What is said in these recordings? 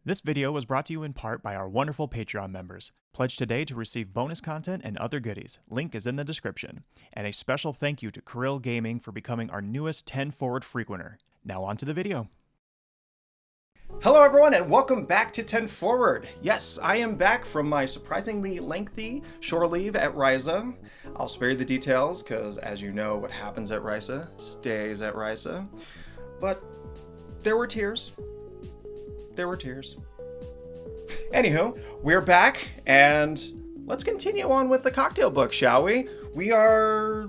This video was brought to you in part by our wonderful Patreon members. Pledge today to receive bonus content and other goodies. Link is in the description. And a special thank you to Krill Gaming for becoming our newest 10 Forward frequenter. Now on to the video. Hello everyone and welcome back to 10 Forward. Yes, I am back from my surprisingly lengthy shore leave at Ryza. I'll spare you the details because as you know what happens at Ryza stays at Ryza. But there were tears. There were tears. Anywho, we're back and let's continue on with the cocktail book, shall we? We are,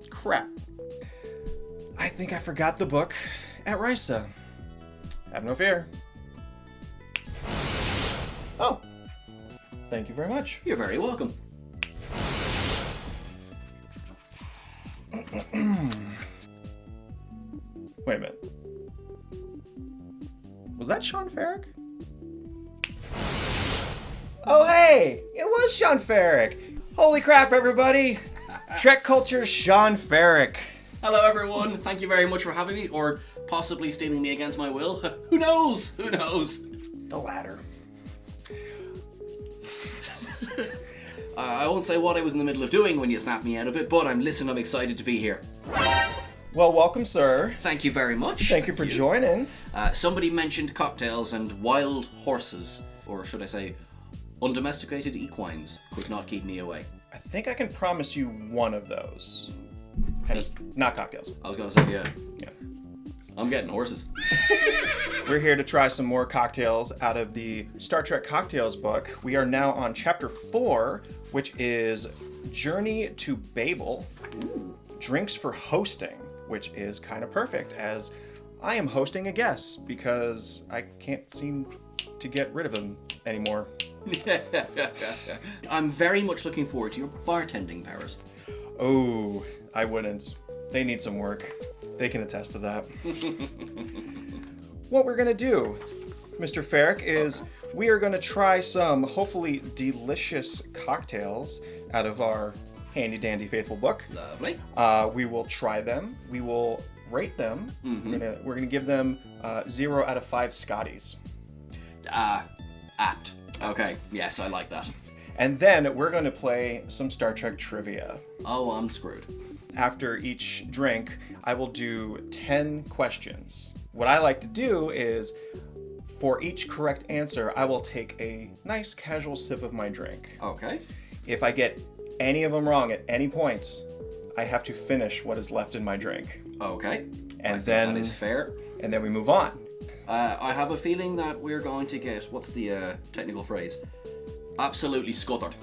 crap. I think I forgot the book at Ryza. Have no fear. Oh, thank you very much. You're very welcome. Wait a minute. Was that Seán Ferrick? Oh hey, it was Seán Ferrick. Holy crap, everybody. TrekCulture's Seán Ferrick. Hello everyone, thank you very much for having me, or possibly stealing me against my will. Who knows? Who knows? The latter. I won't say what I was in the middle of doing when you snapped me out of it, but I'm excited to be here. Well, welcome, sir. Thank you very much. Thank you for joining. Somebody mentioned cocktails and wild horses, or should I say, undomesticated equines, could not keep me away. I think I can promise you one of those. And it's not cocktails. I was going to say, yeah. Yeah. I'm getting horses. We're here to try some more cocktails out of the Star Trek Cocktails book. We are now on chapter 4, which is Journey to Babel. Drinks for hosting, which is kind of perfect as I am hosting a guest because I can't seem to get rid of him anymore. I'm very much looking forward to your bartending powers. Oh, I wouldn't. They need some work. They can attest to that. What we're going to do, Mr. Ferrick, is we are going to try some hopefully delicious cocktails out of our handy-dandy faithful book. Lovely. We will try them. We will rate them. Mm-hmm. We're gonna give them 0 out of 5 Scotties. Apt. Okay, yes, I like that. And then we're going to play some Star Trek trivia. Oh, I'm screwed. After each drink, I will do 10 questions. What I like to do is, for each correct answer, I will take a nice casual sip of my drink. Okay. If I get any of them wrong at any point, I have to finish what is left in my drink. Okay. And I then think that is fair. And then we move on. I have a feeling that we're going to get, what's the technical phrase? Absolutely scuttered.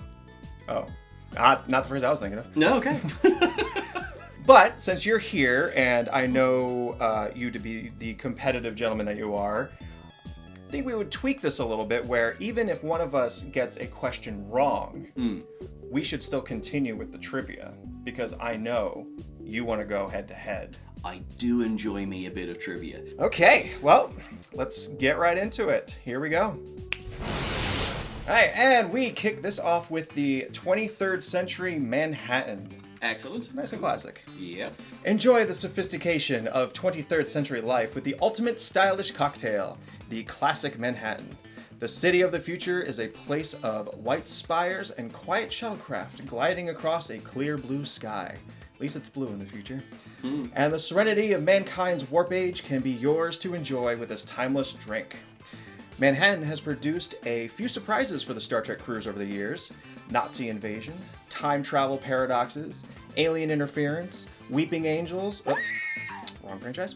Oh, not the phrase I was thinking of. No, okay. But since you're here, and I know you to be the competitive gentleman that you are, I think we would tweak this a little bit where even if one of us gets a question wrong, we should still continue with the trivia because I know you want to go head to head. I do enjoy me a bit of trivia. Okay, well, let's get right into it. Here we go. All right, and we kick this off with the 23rd century Manhattan. Excellent. Nice and classic. Yep. Enjoy the sophistication of 23rd century life with the ultimate stylish cocktail, the classic Manhattan. The city of the future is a place of white spires and quiet shuttlecraft gliding across a clear blue sky. At least it's blue in the future. And the serenity of mankind's warp age can be yours to enjoy with this timeless drink. Manhattan has produced a few surprises for the Star Trek crews over the years. Nazi invasion, time travel paradoxes, alien interference, weeping angels... Oh, wrong franchise.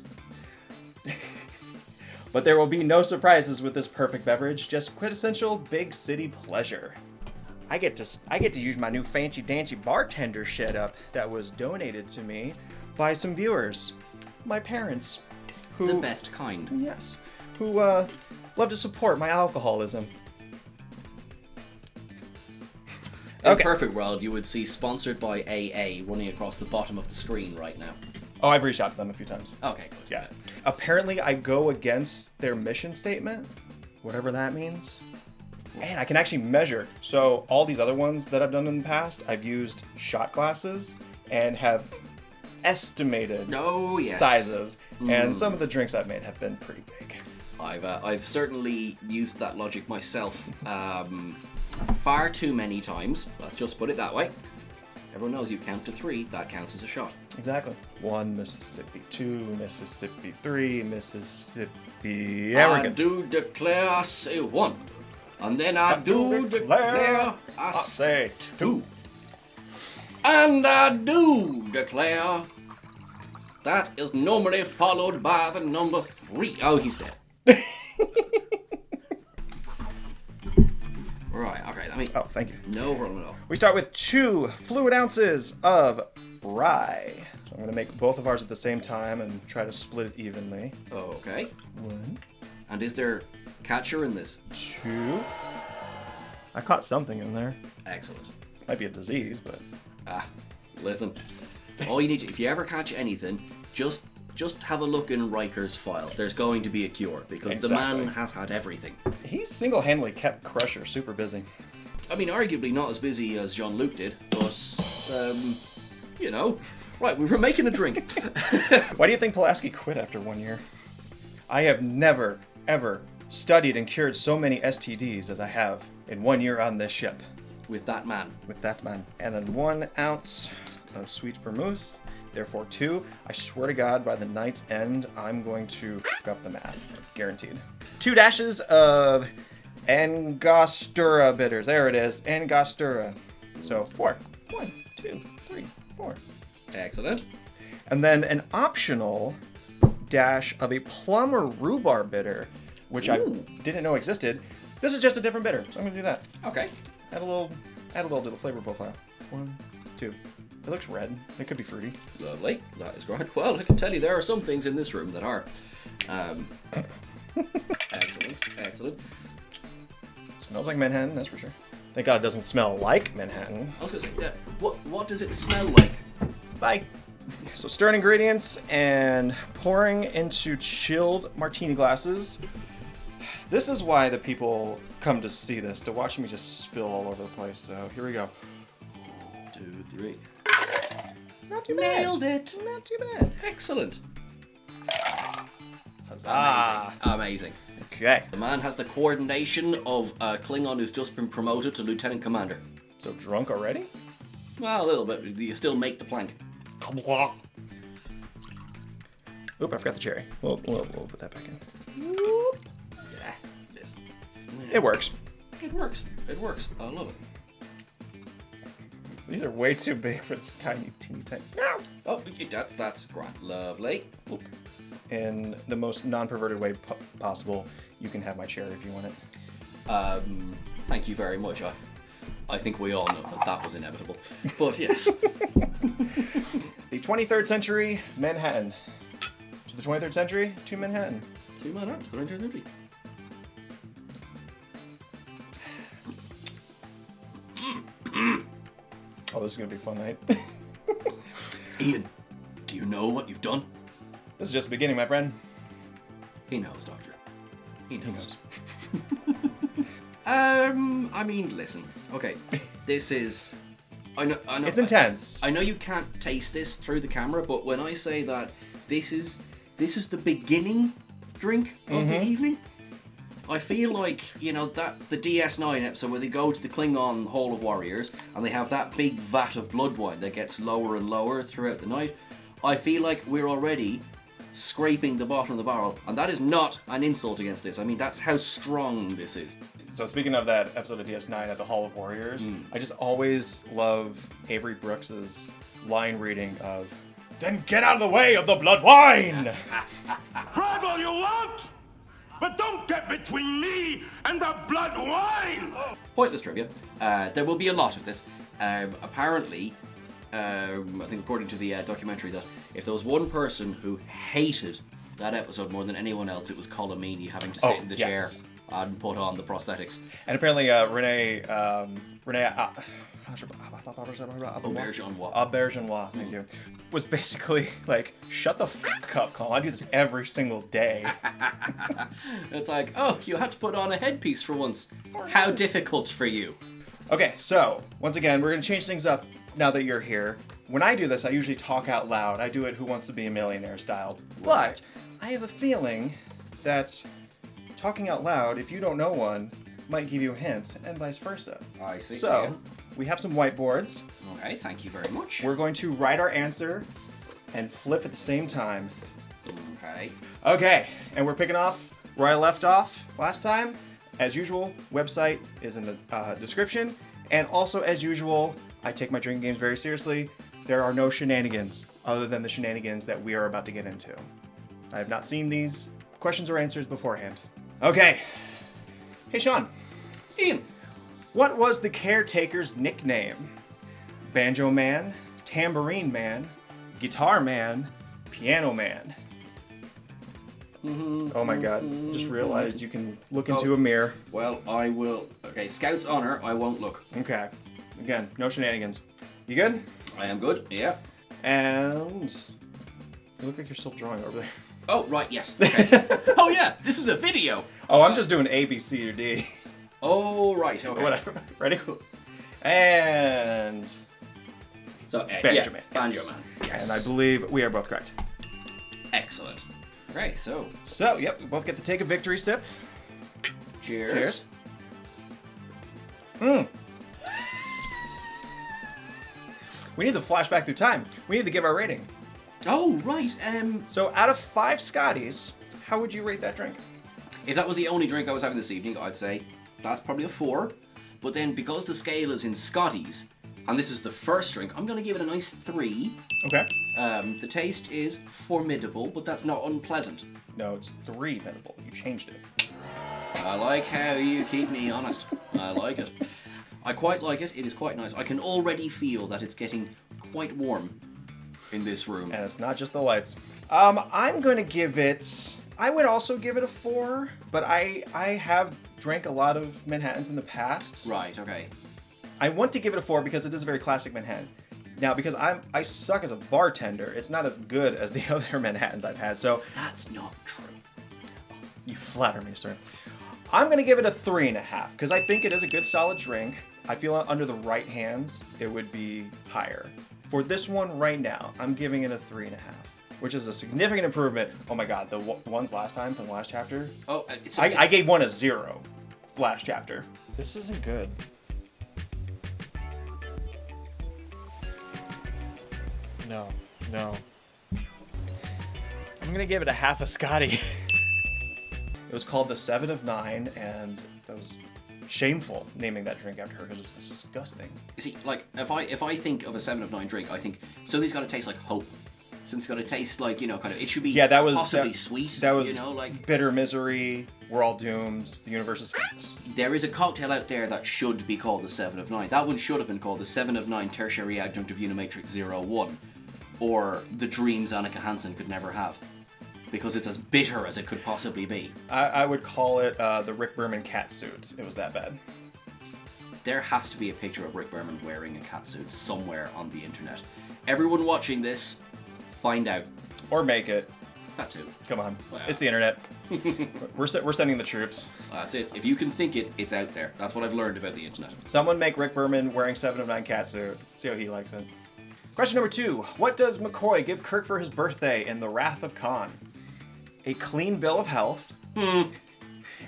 But there will be no surprises with this perfect beverage, just quintessential big city pleasure. I get to use my new fancy dancy bartender setup that was donated to me by some viewers, my parents, who The best kind. Yes, who love to support my alcoholism. In Okay. a perfect world, you would see sponsored by AA running across the bottom of the screen right now. Oh, I've reached out to them a few times. Okay, good. Yeah. Apparently, I go against their mission statement, whatever that means. And I can actually measure. So all these other ones that I've done in the past, I've used shot glasses and have estimated Oh, yes. sizes. And some of the drinks I've made have been pretty big. I've certainly used that logic myself far too many times. Let's just put it that way. Everyone knows you count to 3, that counts as a shot. Exactly. 1 Mississippi, 2 Mississippi, 3 Mississippi. Yeah, we're I good. do declare I say 1. And then I do declare I say 2. And I do declare that is normally followed by the number 3. Oh, he's dead. Right, okay, I mean... Oh, thank you. No problem at all. We start with 2 fluid ounces of rye. So I'm going to make both of ours at the same time and try to split it evenly. Okay. 1, And is there catcher in this? 2. I caught something in there. Excellent. Might be a disease, but... Listen. All you need to... If you ever catch anything, just have a look in Riker's file. There's going to be a cure, because the man has had everything. He's single-handedly kept Crusher super busy. I mean, arguably not as busy as Jean-Luc did, but, you know. Right, we were making a drink. Why do you think Pulaski quit after 1 year? I have never, ever studied and cured so many STDs as I have in 1 year on this ship. With that man. With that man. And then 1 ounce of sweet vermouth. Therefore 2. I swear to God, by the night's end, I'm going to f*** up the math. Guaranteed. 2 dashes of Angostura bitters. There it is. Angostura. So 4. 1, 2, 3, 4. Excellent. And then an optional dash of a plum or rhubarb bitter, which I didn't know existed. This is just a different bitter, so I'm gonna do that. Okay. Add a little to the flavor profile. 1, 2. It looks red. It could be fruity. Lovely. That is great. Well, I can tell you there are some things in this room that are. Excellent. Smells like Manhattan, that's for sure. Thank God it doesn't smell like Manhattan. I was gonna say, what does it smell like? Bye. So stirring ingredients and pouring into chilled martini glasses. This is why the people come to see this, to watch me just spill all over the place. So here we go. 2, 3. Not too bad. Nailed it. Not too bad. Excellent. Huzzah. Amazing. Okay. The man has the coordination of a Klingon who's just been promoted to Lieutenant Commander. So drunk already? Well, a little bit. You still make the plank. Oop, I forgot the cherry. We'll put that back in. Yeah, this. It works. It works. I love it. These are way too big for this tiny, teeny, tiny. Oh, that's great. Lovely. Oop. In the most non-perverted way possible, you can have my cherry if you want it. Thank you very much. I think we all know that was inevitable. But yes. The 23rd century Manhattan. To the 23rd century, to Manhattan. 2 Manhattan to the 23rd century. Oh, this is going to be a fun night. Ian, do you know what you've done? This is just the beginning, my friend. He knows, Doctor. He knows. He knows. I mean, listen. Okay, this is... I know. It's intense. I know you can't taste this through the camera, but when I say that this is the beginning drink of the evening, I feel like, you know, that the DS9 episode where they go to the Klingon Hall of Warriors and they have that big vat of blood wine that gets lower and lower throughout the night. I feel like we're already scraping the bottom of the barrel, and that is not an insult against this. I mean, that's how strong this is. So speaking of that episode of DS9 at the Hall of Warriors, I just always love Avery Brooks's line reading of, "Then get out of the way of the blood wine!" Grab all you want, but don't get between me and the blood wine! Pointless trivia. There will be a lot of this. Apparently, I think according to the documentary, that if there was one person who hated that episode more than anyone else, it was Colomini having to sit in the chair and put on the prosthetics. And apparently Renee Aubergenois, thank you, was basically like, shut the fuck up, Colin. I do this every single day. It's like, oh, you had to put on a headpiece for once. How difficult for you. Okay, so once again, we're going to change things up now that you're here. When I do this, I usually talk out loud. I do it Who Wants to Be a Millionaire style. But I have a feeling that talking out loud, if you don't know one, might give you a hint, and vice versa. I see. So, we have some whiteboards. Okay, thank you very much. We're going to write our answer and flip at the same time. Okay. Okay, and we're picking off where I left off last time. As usual, website is in the description. And also, as usual, I take my drinking games very seriously. There are no shenanigans other than the shenanigans that we are about to get into. I have not seen these questions or answers beforehand. Okay. Hey, Sean. Ian. What was the caretaker's nickname? Banjo Man, Tambourine Man, Guitar Man, Piano Man. Oh my god, just realized you can look into a mirror. Well, I will. Okay, Scout's honor, I won't look. Okay. Again, no shenanigans. You good? I am good, yeah. And you look like you're still drawing over there. Oh, right, yes. Okay. Oh, yeah, this is a video. Oh, I'm just doing A, B, C, or D. Oh, right, okay. Whatever. Ready? And So, Banjo yeah, Man. Banjo Yes. Man. Yes. And I believe we are both correct. Excellent. Okay, so, So, yep, we both get to take a victory sip. cheers. Cheers. Mmm. We need to flash back through time. We need to give our rating. Oh, right. So, out of 5 Scotties, how would you rate that drink? If that was the only drink I was having this evening, I'd say that's probably a 4. But then, because the scale is in Scotties, and this is the first drink, I'm going to give it a nice 3. Okay. The taste is formidable, but that's not unpleasant. No, it's 3 minable. You changed it. I like how you keep me honest. I like it. I quite like it. It is quite nice. I can already feel that it's getting quite warm in this room. And it's not just the lights. I'm going to give it... I would also give it a 4, but I have drank a lot of Manhattans in the past. Right, okay. I want to give it a 4 because it is a very classic Manhattan. Now, because I suck as a bartender, it's not as good as the other Manhattans I've had, so... That's not true. You flatter me, sir. I'm going to give it a 3.5, because I think it is a good solid drink. I feel under the right hands, it would be higher. For this one right now, I'm giving it a 3.5, which is a significant improvement. Oh my god, the ones last time from the last chapter? Oh, it's I gave one a 0 last chapter. This isn't good. No. I'm gonna give it a half a Scotty. It was called the 7 of 9, and that was shameful naming that drink after her because it was disgusting. You see, like, if I think of a 7 of 9 drink, I think something's got to taste like hope. Something's got to taste like, you know, kind of, it should be possibly sweet. That was, you know, like, bitter misery, we're all doomed, the universe is f***ed. there is a cocktail out there that should be called the 7 of 9. That one should have been called the 7 of 9 Tertiary Adjunct of Unimatrix 01. Or the dreams Annika Hansen could never have. Because it's as bitter as it could possibly be. I would call it the Rick Berman catsuit. It was that bad. There has to be a picture of Rick Berman wearing a catsuit somewhere on the internet. Everyone watching this, find out. Or make it. That too. Come on. Wow. It's the internet. We're sending the troops. That's it. If you can think it, it's out there. That's what I've learned about the internet. Someone make Rick Berman wearing 7 of 9 catsuit. See how he likes it. Question number 2. What does McCoy give Kirk for his birthday in The Wrath of Khan? A clean bill of health,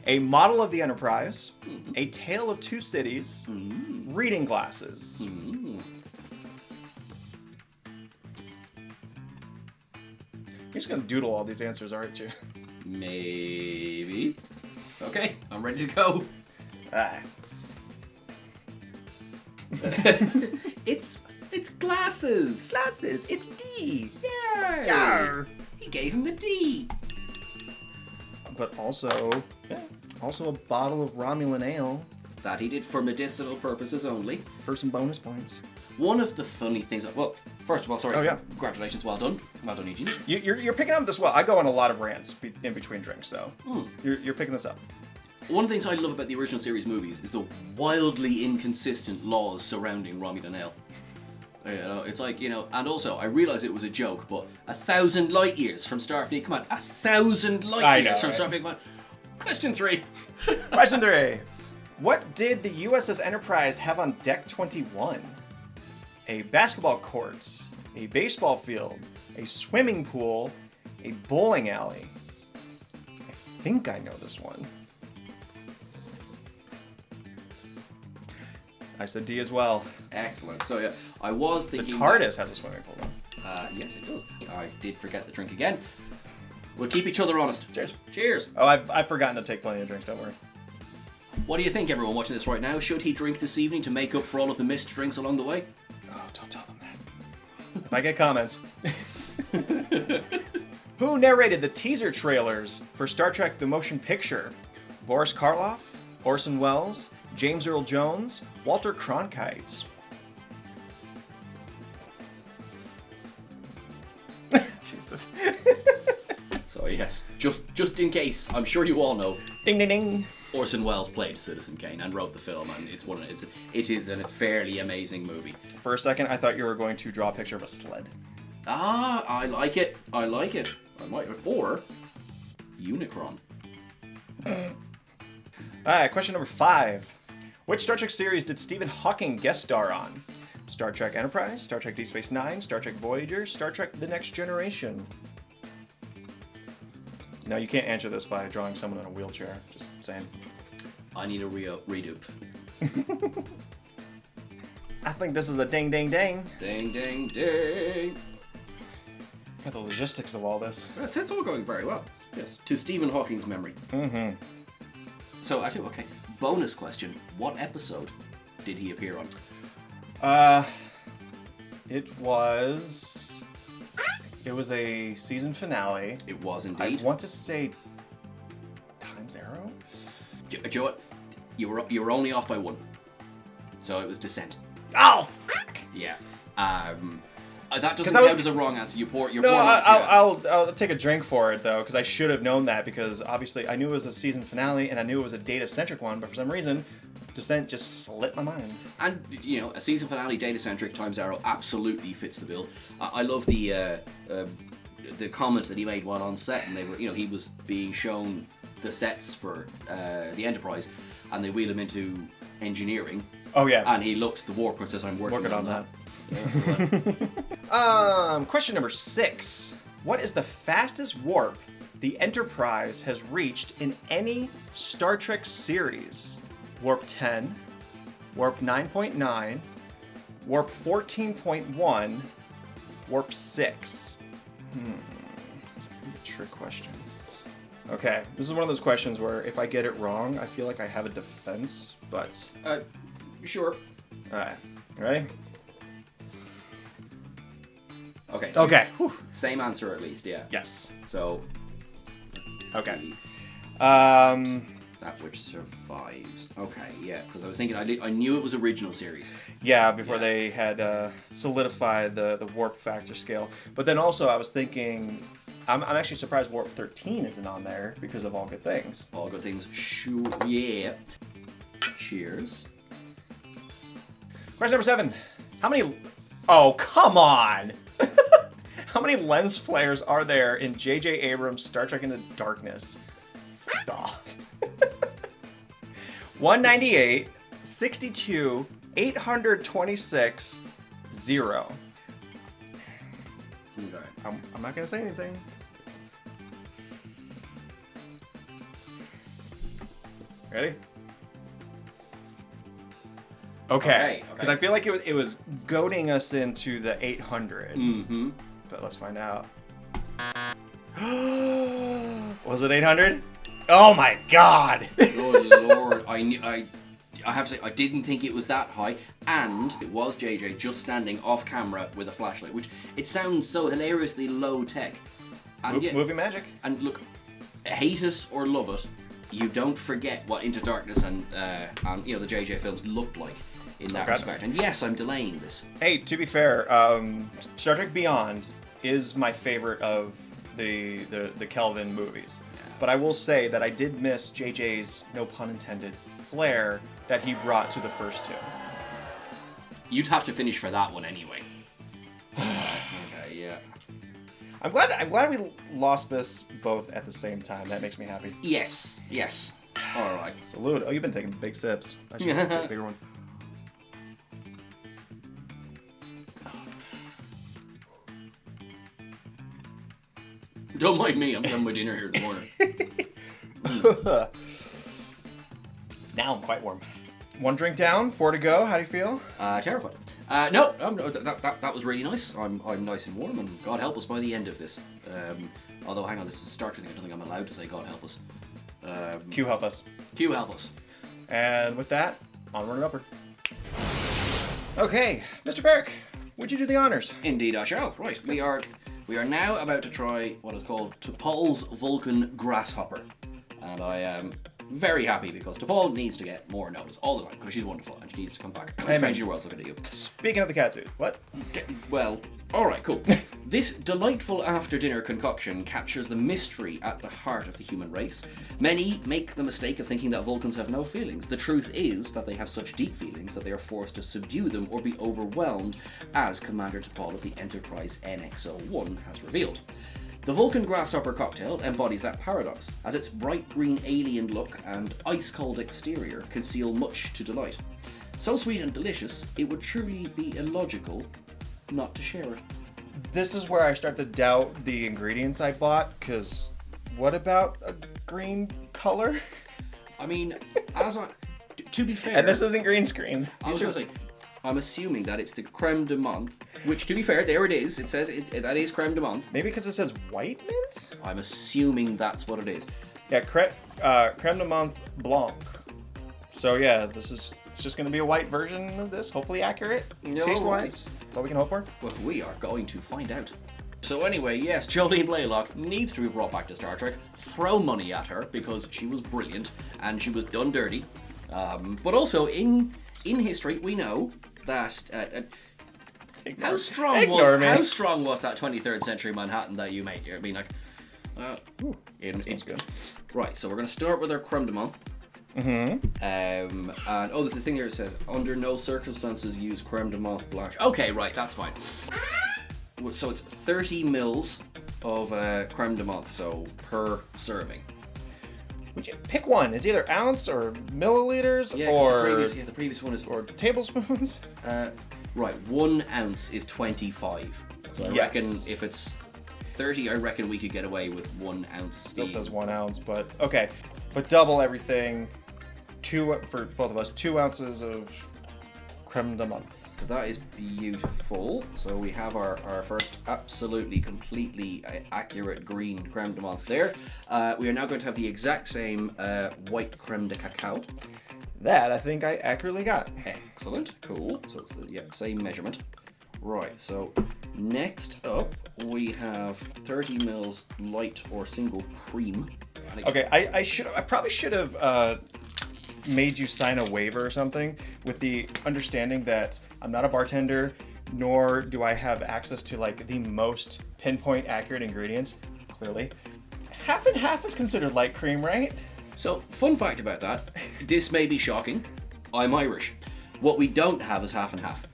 a model of the Enterprise, a tale of 2 cities, reading glasses. You're just gonna doodle all these answers, aren't you? Maybe. Okay, I'm ready to go. Ah. It's glasses. Glasses, it's D. Yay! Yarr. He gave him the D. But also a bottle of Romulan ale That he did for medicinal purposes only. for some bonus points. One of the funny things, well, first of all, sorry. Oh, yeah. Congratulations, well done, Eugene. You're picking up this well. I go on a lot of rants in between drinks, so you're picking this up. One of the things I love about the original series movies is the wildly inconsistent laws surrounding Romulan ale. You know, it's like, you know, and also, I realise it was a joke, but 1,000 light years from Starfleet Command. 1,000 light years from Starfleet Command. Question 3. Question 3. What did the USS Enterprise have on Deck 21? A basketball court, a baseball field, a swimming pool, a bowling alley, a think I know this one. I said D as well. Excellent. So yeah, I was The thinking... TARDIS has a swimming pool. Yes, it does. I did forget the drink again. We'll keep each other honest. Cheers. Cheers. Oh, I've forgotten to take plenty of drinks, don't worry. What do you think, everyone watching this right now? Should he drink this evening to make up for all of the missed drinks along the way? Oh, don't tell them that. If I get comments. Who narrated the teaser trailers for Star Trek The Motion Picture? Boris Karloff, Orson Welles, James Earl Jones, Walter Cronkite. Jesus. So yes, just in case, I'm sure you all know, Ding ding ding. Orson Welles played Citizen Kane and wrote the film, and it is a fairly amazing movie. For a second, I thought you were going to draw a picture of a sled. Ah, I like it. I might, or Unicron. Alright, question number 5. Which Star Trek series did Stephen Hawking guest star on? Star Trek Enterprise, Star Trek Deep Space Nine, Star Trek Voyager, Star Trek The Next Generation. Now, you can't answer this by drawing someone in a wheelchair. Just saying. I need a redo. I think this is a ding ding ding. Ding, ding, ding. Got the logistics of all this. It's all going very well. Yes. To Stephen Hawking's memory. Mm-hmm. So, actually, okay. Bonus question. What episode did he appear on? It was a season finale. It was I indeed. want to say Time's Arrow? Do you know what? You were only off by one. So it was Descent. Oh, fuck! Yeah. That doesn't 'Cause I was- count as a wrong answer. Your poor No, answer. I'll take a drink for it, though, because I should have known that, because obviously I knew it was a season finale, and I knew it was a data-centric one, but for some reason, Descent just slipped my mind. And, you know, a season finale, data-centric, Time's Arrow absolutely fits the bill. I love the comment that he made while on set, and they were, he was being shown the sets for the Enterprise, and they wheel him into engineering. Oh, yeah. And he looks at the warp and says, I'm working on that. Question number 6. What is the fastest warp the Enterprise has reached in any Star Trek series? Warp 10, Warp 9.9, Warp 14.1, Warp 6. That's gonna be a trick question. Okay, this is one of those questions where if I get it wrong, I feel like I have a defense, but... Sure. Alright, ready? Okay. Okay. Whew. Same answer at least, yeah. Yes. So, Okay. that which survives. Okay, yeah, because I was thinking, I knew it was original series. Yeah, before Yeah. they had solidified the warp factor scale. But then also I was thinking, I'm actually surprised Warp 13 isn't on there because of All Good Things. All good things. Sure, yeah. Cheers. Question number 7. How many... Oh, come on! How many lens flares are there in J.J. Abrams' Star Trek Into Darkness? F*** off. 198, 62, 826, 0. Okay. I'm not going to say anything. Ready? Okay. Because I feel like it was goading us into the 800. Mm-hmm. But let's find out. Was it 800? Oh my god! Good lord. I have to say, I didn't think it was that high, and it was JJ just standing off camera with a flashlight, which it sounds so hilariously low tech. And yet, Movie magic. and look, hate it or love it, you don't forget what Into Darkness and the JJ films looked like in that Okay. respect. And yes, I'm delaying this. Hey, to be fair, Star Trek Beyond is my favorite of the Kelvin movies. But I will say that I did miss JJ's, no pun intended, flair that he brought to the first two. You'd have to finish for that one anyway. Okay, yeah. I'm glad we lost this both at the same time. That makes me happy. Yes. All right. Salute. Oh, you've been taking big sips. I should take bigger ones. Don't mind me, I'm done my dinner here in the morning. Now I'm quite warm. 1 drink down, 4 to go. How do you feel? Terrified. No, that was really nice. I'm nice and warm, and God help us by the end of this. Although, hang on, this is a Star Trek thing. I don't think I'm allowed to say God help us. Q help us. Q help us. And with that, onward and upward. Okay, Mr. Ferrick, would you do the honors? Indeed, I shall. Right, we are now about to try what is called Tribble's Vulcan Grasshopper, and I am very happy because Tribble needs to get more notice all the time because she's wonderful and she needs to come back. Stranger World's looking at you. Speaking of the catsuit, what? Well, alright, cool. This delightful after-dinner concoction captures the mystery at the heart of the human race. Many make the mistake of thinking that Vulcans have no feelings. The truth is that they have such deep feelings that they are forced to subdue them or be overwhelmed, as Commander T'Pol of the Enterprise NX-01 has revealed. The Vulcan Grasshopper cocktail embodies that paradox, as its bright green alien look and ice-cold exterior conceal much to delight. So sweet and delicious, it would truly be illogical not to share it. This is where I start to doubt the ingredients I bought, because what about a green color? I mean, to be fair... And this isn't green screen. I was going to say, I'm assuming that it's the creme de menthe, which, to be fair, there it is. It says that is creme de menthe. Maybe because it says white mint? I'm assuming that's what it is. Yeah, creme de menthe blanc. So yeah, this is just going to be a white version of this, hopefully accurate, taste-wise. That's all we can hope for. Well, we are going to find out. So anyway, yes, Jolene Blaylock needs to be brought back to Star Trek. Throw money at her because she was brilliant and she was done dirty. But also in history, we know that how strong was that 23rd century Manhattan that you made here? I mean, like, That smells good. Right, so we're going to start with our creme de menthe. And there's a thing here that says, under no circumstances use creme de menthe blanche. Okay, right, that's fine. So it's 30 mils of creme de menthe, so per serving. Would you pick one? It's either ounce or milliliters The previous one is or tablespoons. Right, 1 ounce is 25. So I reckon if it's 30, I reckon we could get away with 1 ounce. Still says 1 ounce, but okay. But double everything. For both of us, 2 ounces of creme de menthe. So that is beautiful. So we have our first absolutely, completely accurate green creme de menthe there. We are now going to have the exact same white creme de cacao. That I think I accurately got. Excellent, cool. So it's the same measurement. Right, so next up we have 30 mils light or single cream. Okay, I probably should have made you sign a waiver or something with the understanding that I'm not a bartender, nor do I have access to like the most pinpoint accurate ingredients. Clearly, half and half is considered light cream, right? So, fun fact about that, this may be shocking, I'm Irish. What we don't have is half and half.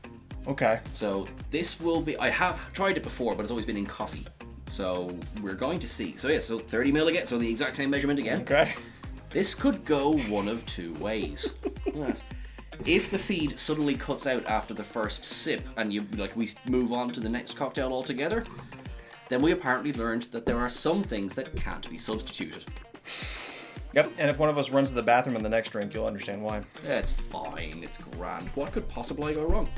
Okay. So, this will be, I have tried it before, but it's always been in coffee. So, we're going to see. So, so 30 ml again, so the exact same measurement again. Okay. This could go one of two ways. Yes. If the feed suddenly cuts out after the first sip and we move on to the next cocktail altogether, then we apparently learned that there are some things that can't be substituted. Yep, and if one of us runs to the bathroom in the next drink, you'll understand why. Yeah, it's fine, it's grand. What could possibly go wrong?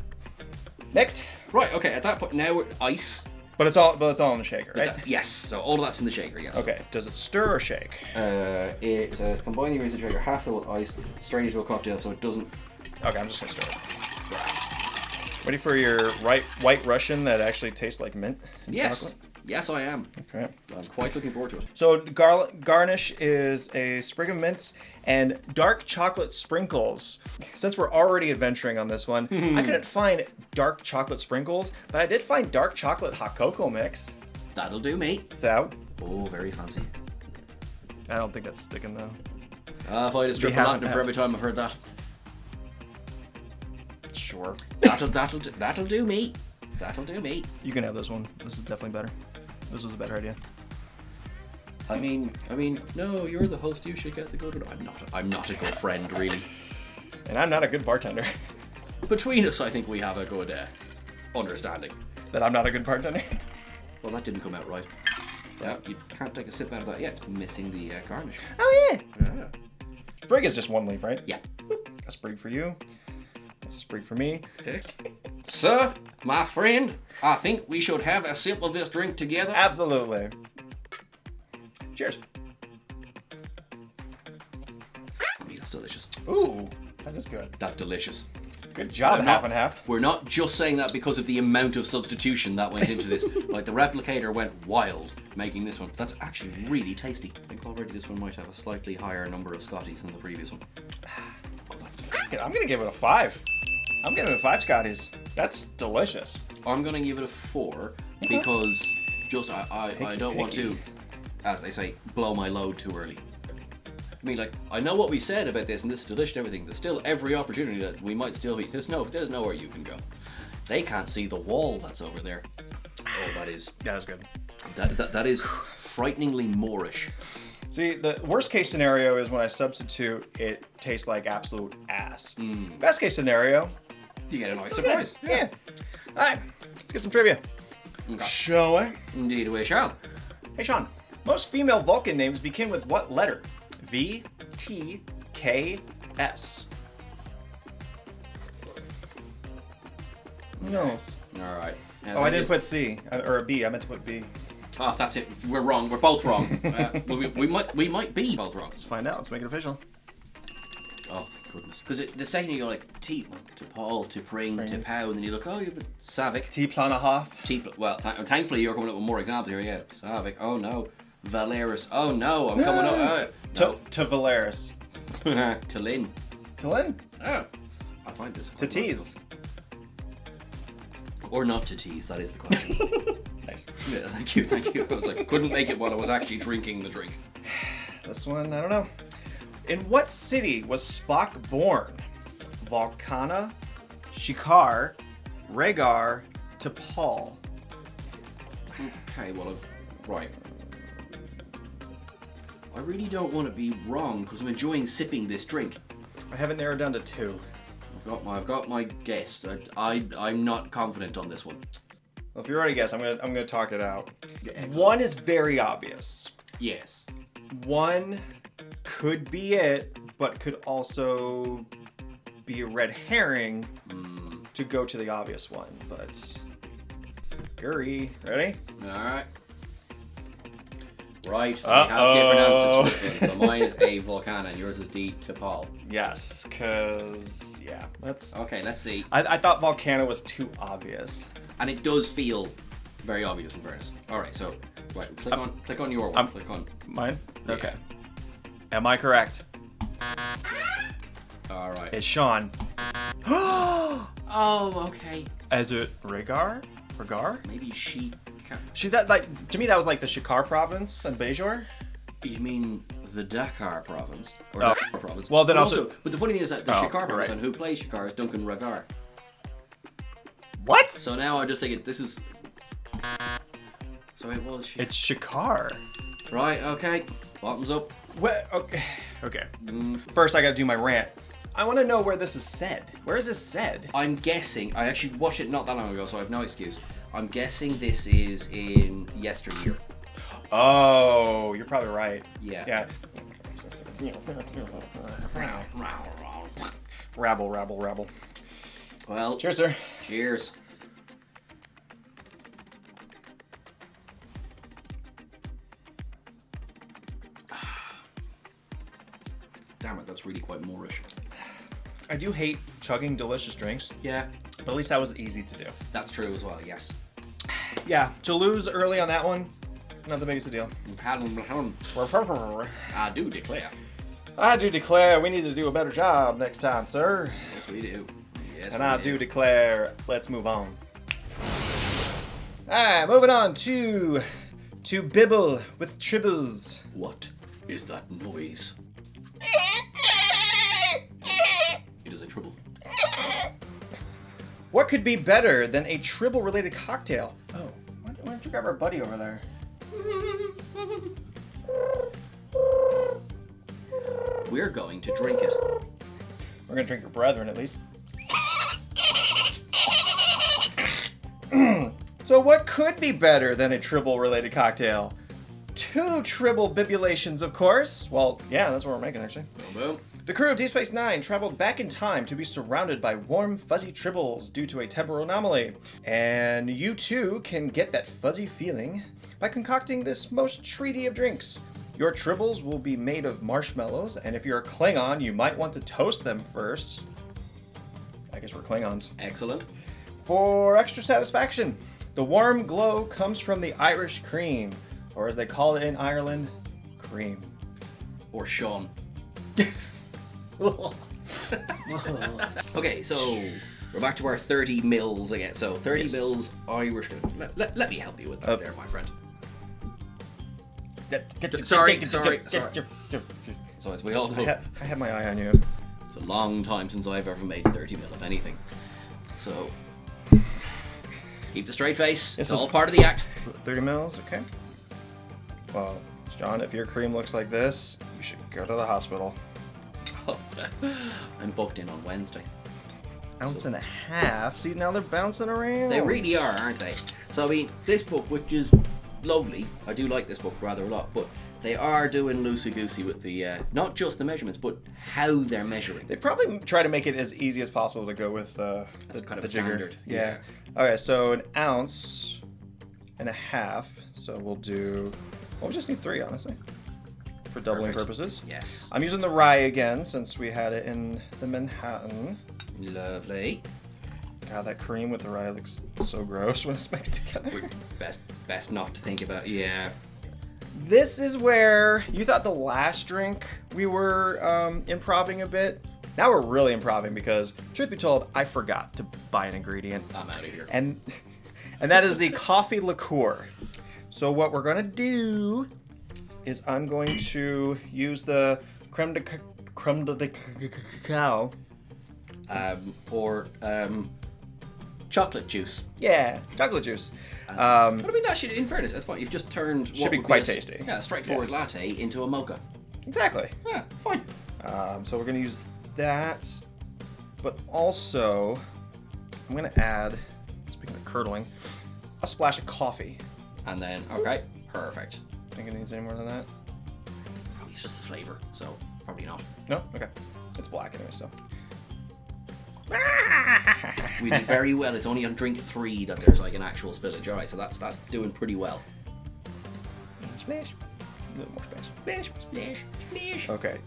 Next. Right, okay, at that point, now we're ice. But it's all in the shaker, right? Yes, so all of that's in the shaker, yes. Okay, does it stir or shake? It says, combine the ingredients in the shaker, half fill with ice, strain into a cocktail so it doesn't... Okay, I'm just gonna stir it. Ready for your white Russian that actually tastes like mint? Yes. Chocolate? Yes, I am. Okay. I'm quite looking forward to it. So garnish is a sprig of mints and dark chocolate sprinkles. Since we're already adventuring on this one, I couldn't find dark chocolate sprinkles, but I did find dark chocolate hot cocoa mix. That'll do, mate. So. Oh, very fancy. I don't think that's sticking though. If I just triple platinum for every time I've heard that. Sure. That'll do, mate. That'll do, mate. You can have this one. This is definitely better. This was a better idea. I mean, no, you're the host. You should get the good one. I'm not a good friend, really. And I'm not a good bartender. Between us, I think we have a good understanding. That I'm not a good bartender? Well, that didn't come out right. Yeah, you can't take a sip out of that. Yeah, it's missing the garnish. Oh, yeah. Yeah. Sprig is just one leaf, right? Yeah. A sprig for you. A sprig for me. Okay. Sir, my friend, I think we should have a sip of this drink together. Absolutely. Cheers. That's delicious. Ooh, that is good. That's delicious. Good job, half and half. We're not just saying that because of the amount of substitution that went into this. Like, the replicator went wild making this one. That's actually really tasty. I think already this one might have a slightly higher number of Scotties than the previous one. Oh, that's delicious. I'm gonna give it a 5. I'm giving it a 5 Scotties. That's delicious. I'm gonna give it a 4 because just I don't want to, as they say, blow my load too early. I mean, like, I know what we said about this and this is delicious and everything. There's still every opportunity that we might still be. There's nowhere you can go. They can't see the wall that's over there. Oh, that is good. That is frighteningly Moorish. See, the worst case scenario is when I substitute, it tastes like absolute ass. Best case scenario, You get a nice still good. surprise. Yeah. All right, let's get some trivia. Okay. Shall we? Indeed, we shall. Hey, Sean. Most female Vulcan names begin with what letter? V, T, K, S. No. All right. Oh, I didn't put C or a B. I meant to put B. Oh, that's it. We're wrong. We're both wrong. We might be both wrong. Let's find out. Let's make it official. Oh, thank goodness. Because the second you go like T to Paul to Pring to Pow, and then you look, oh, you've been Savick. T Planahoth. Well, thankfully you're coming up with more examples here. Yeah, Savick. Oh no, Valeris. Oh no, I'm coming up. No. To Valeris. To Lynn. To Lynn. Oh, I find this To quite tease. wonderful. Or not to tease. That is the question. Nice. Yeah, thank you. I was like, couldn't make it while I was actually drinking the drink. This one, I don't know. In what city was Spock born? Vulcana, Shikar, Rhaegar, T'Pol. Okay, well, right. I really don't want to be wrong because I'm enjoying sipping this drink. I have it narrowed down to 2. I've got my guess. I'm not confident on this one. Well, if you already guessed, I'm gonna talk it out. Yeah, excellent. One is very obvious. Yes. One could be it, but could also be a red herring to go to the obvious one. But Gurry, ready? All right. Right. So we have different answers for this one. So mine is A, Vulcan, and yours is D, T'Pol. Yes, cause yeah, that's Okay, let's see. I thought Volcano was too obvious. And it does feel very obvious in fairness. All right. So right, click on your one. Click on Mine? Yeah. Okay. Am I correct? All right. It's Sean. Oh, okay. Is it Rhaegar? Maybe she. That to me that was like the Shikar province and Bajor. You mean the Dakar province or Oh. Dakar province? Well, then but also- but the funny thing is that the Oh, Shikar you're province right. and who plays Shikar is Duncan Ragar. What? So now I'm just thinking this is. So it was. It's Shikar. Right. Okay. Bottoms up. What? Okay. Okay. First, I gotta do my rant. I want to know where this is said. Where is this said? I'm guessing. I actually watched it not that long ago, so I have no excuse. I'm guessing this is in yesteryear. Oh, you're probably right. Yeah. Yeah. Rabble. Well. Cheers, sir. Cheers. Damn it, that's really quite Moorish. I do hate chugging delicious drinks, Yeah, but at least that was easy to do. that's true as well, yes. Yeah, to lose early on that one, not the biggest deal. I do declare. I do declare we need to do a better job next time, sir. Yes, we do. Yes, And we I do declare, let's move on. Alright, moving on to Bibble with Tribbles. What is that noise? It is a Tribble. What could be better than a Tribble related cocktail? Oh, why don't you grab our buddy over there? We're going to drink it. We're gonna drink your brethren at least. So what could be better than a Tribble related cocktail? 2 Tribble bibulations, of course. Well, yeah, that's what we're making, actually. Boom. The crew of Deep Space Nine traveled back in time to be surrounded by warm, fuzzy tribbles due to a temporal anomaly. And you too can get that fuzzy feeling by concocting this most treaty of drinks. Your tribbles will be made of marshmallows, and if you're a Klingon, you might want to toast them first. I guess we're Klingons. Excellent. For extra satisfaction, the warm glow comes from the Irish cream, or as they call it in Ireland, cream. Or Sean. Okay, so we're back to our 30 mils again. So 30 Yes. mils Irish. Let me help you with that there, my friend. Sorry. So as we all know, I had my eye on you. it's a long time since I've ever made 30 mil of anything. So keep the straight face. This It's all is- part of the act. 30 mils, okay. Well, John, if your cream looks like this, you should go to the hospital. I'm booked in on Wednesday. Ounce and a half. See, now they're bouncing around. They really are, aren't they? So I mean, this book, which is lovely, I do like this book rather a lot, but they are doing loosey-goosey with the, not just the measurements, but how they're measuring. They probably try to make it as easy as possible to go with That's kind of the a jigger. standard. Yeah. Okay, so an ounce and a half. So we'll do. Well, we just need 3, honestly, for doubling Perfect. purposes. Yes. I'm using the rye again since we had it in the Manhattan. Lovely. God, that cream with the rye looks so gross when it's mixed together. Best not to think about. Yeah. This is where you thought the last drink we were improving a bit. Now we're really improving because, truth be told, I forgot to buy an ingredient. I'm out of here. And that is the coffee liqueur. So what we're gonna do is I'm going to use the creme de cacao. Or chocolate juice. Yeah, chocolate juice. But I mean, that should, in fairness, that's fine. You've just turned Should what be would quite a- tasty. Yeah, straightforward latte into a mocha. Exactly. Yeah, it's fine. So we're gonna use that, but also I'm gonna add, speaking of curdling, a splash of coffee. And then, okay, perfect. Think it needs any more than that? Probably it's just the flavor, so probably not. No? Okay. It's black anyway, so. We did very well. It's only on drink 3 that there's like an actual spillage. All right, so that's doing pretty well. Splash. A little more splash. Splash, splash, splash. Okay.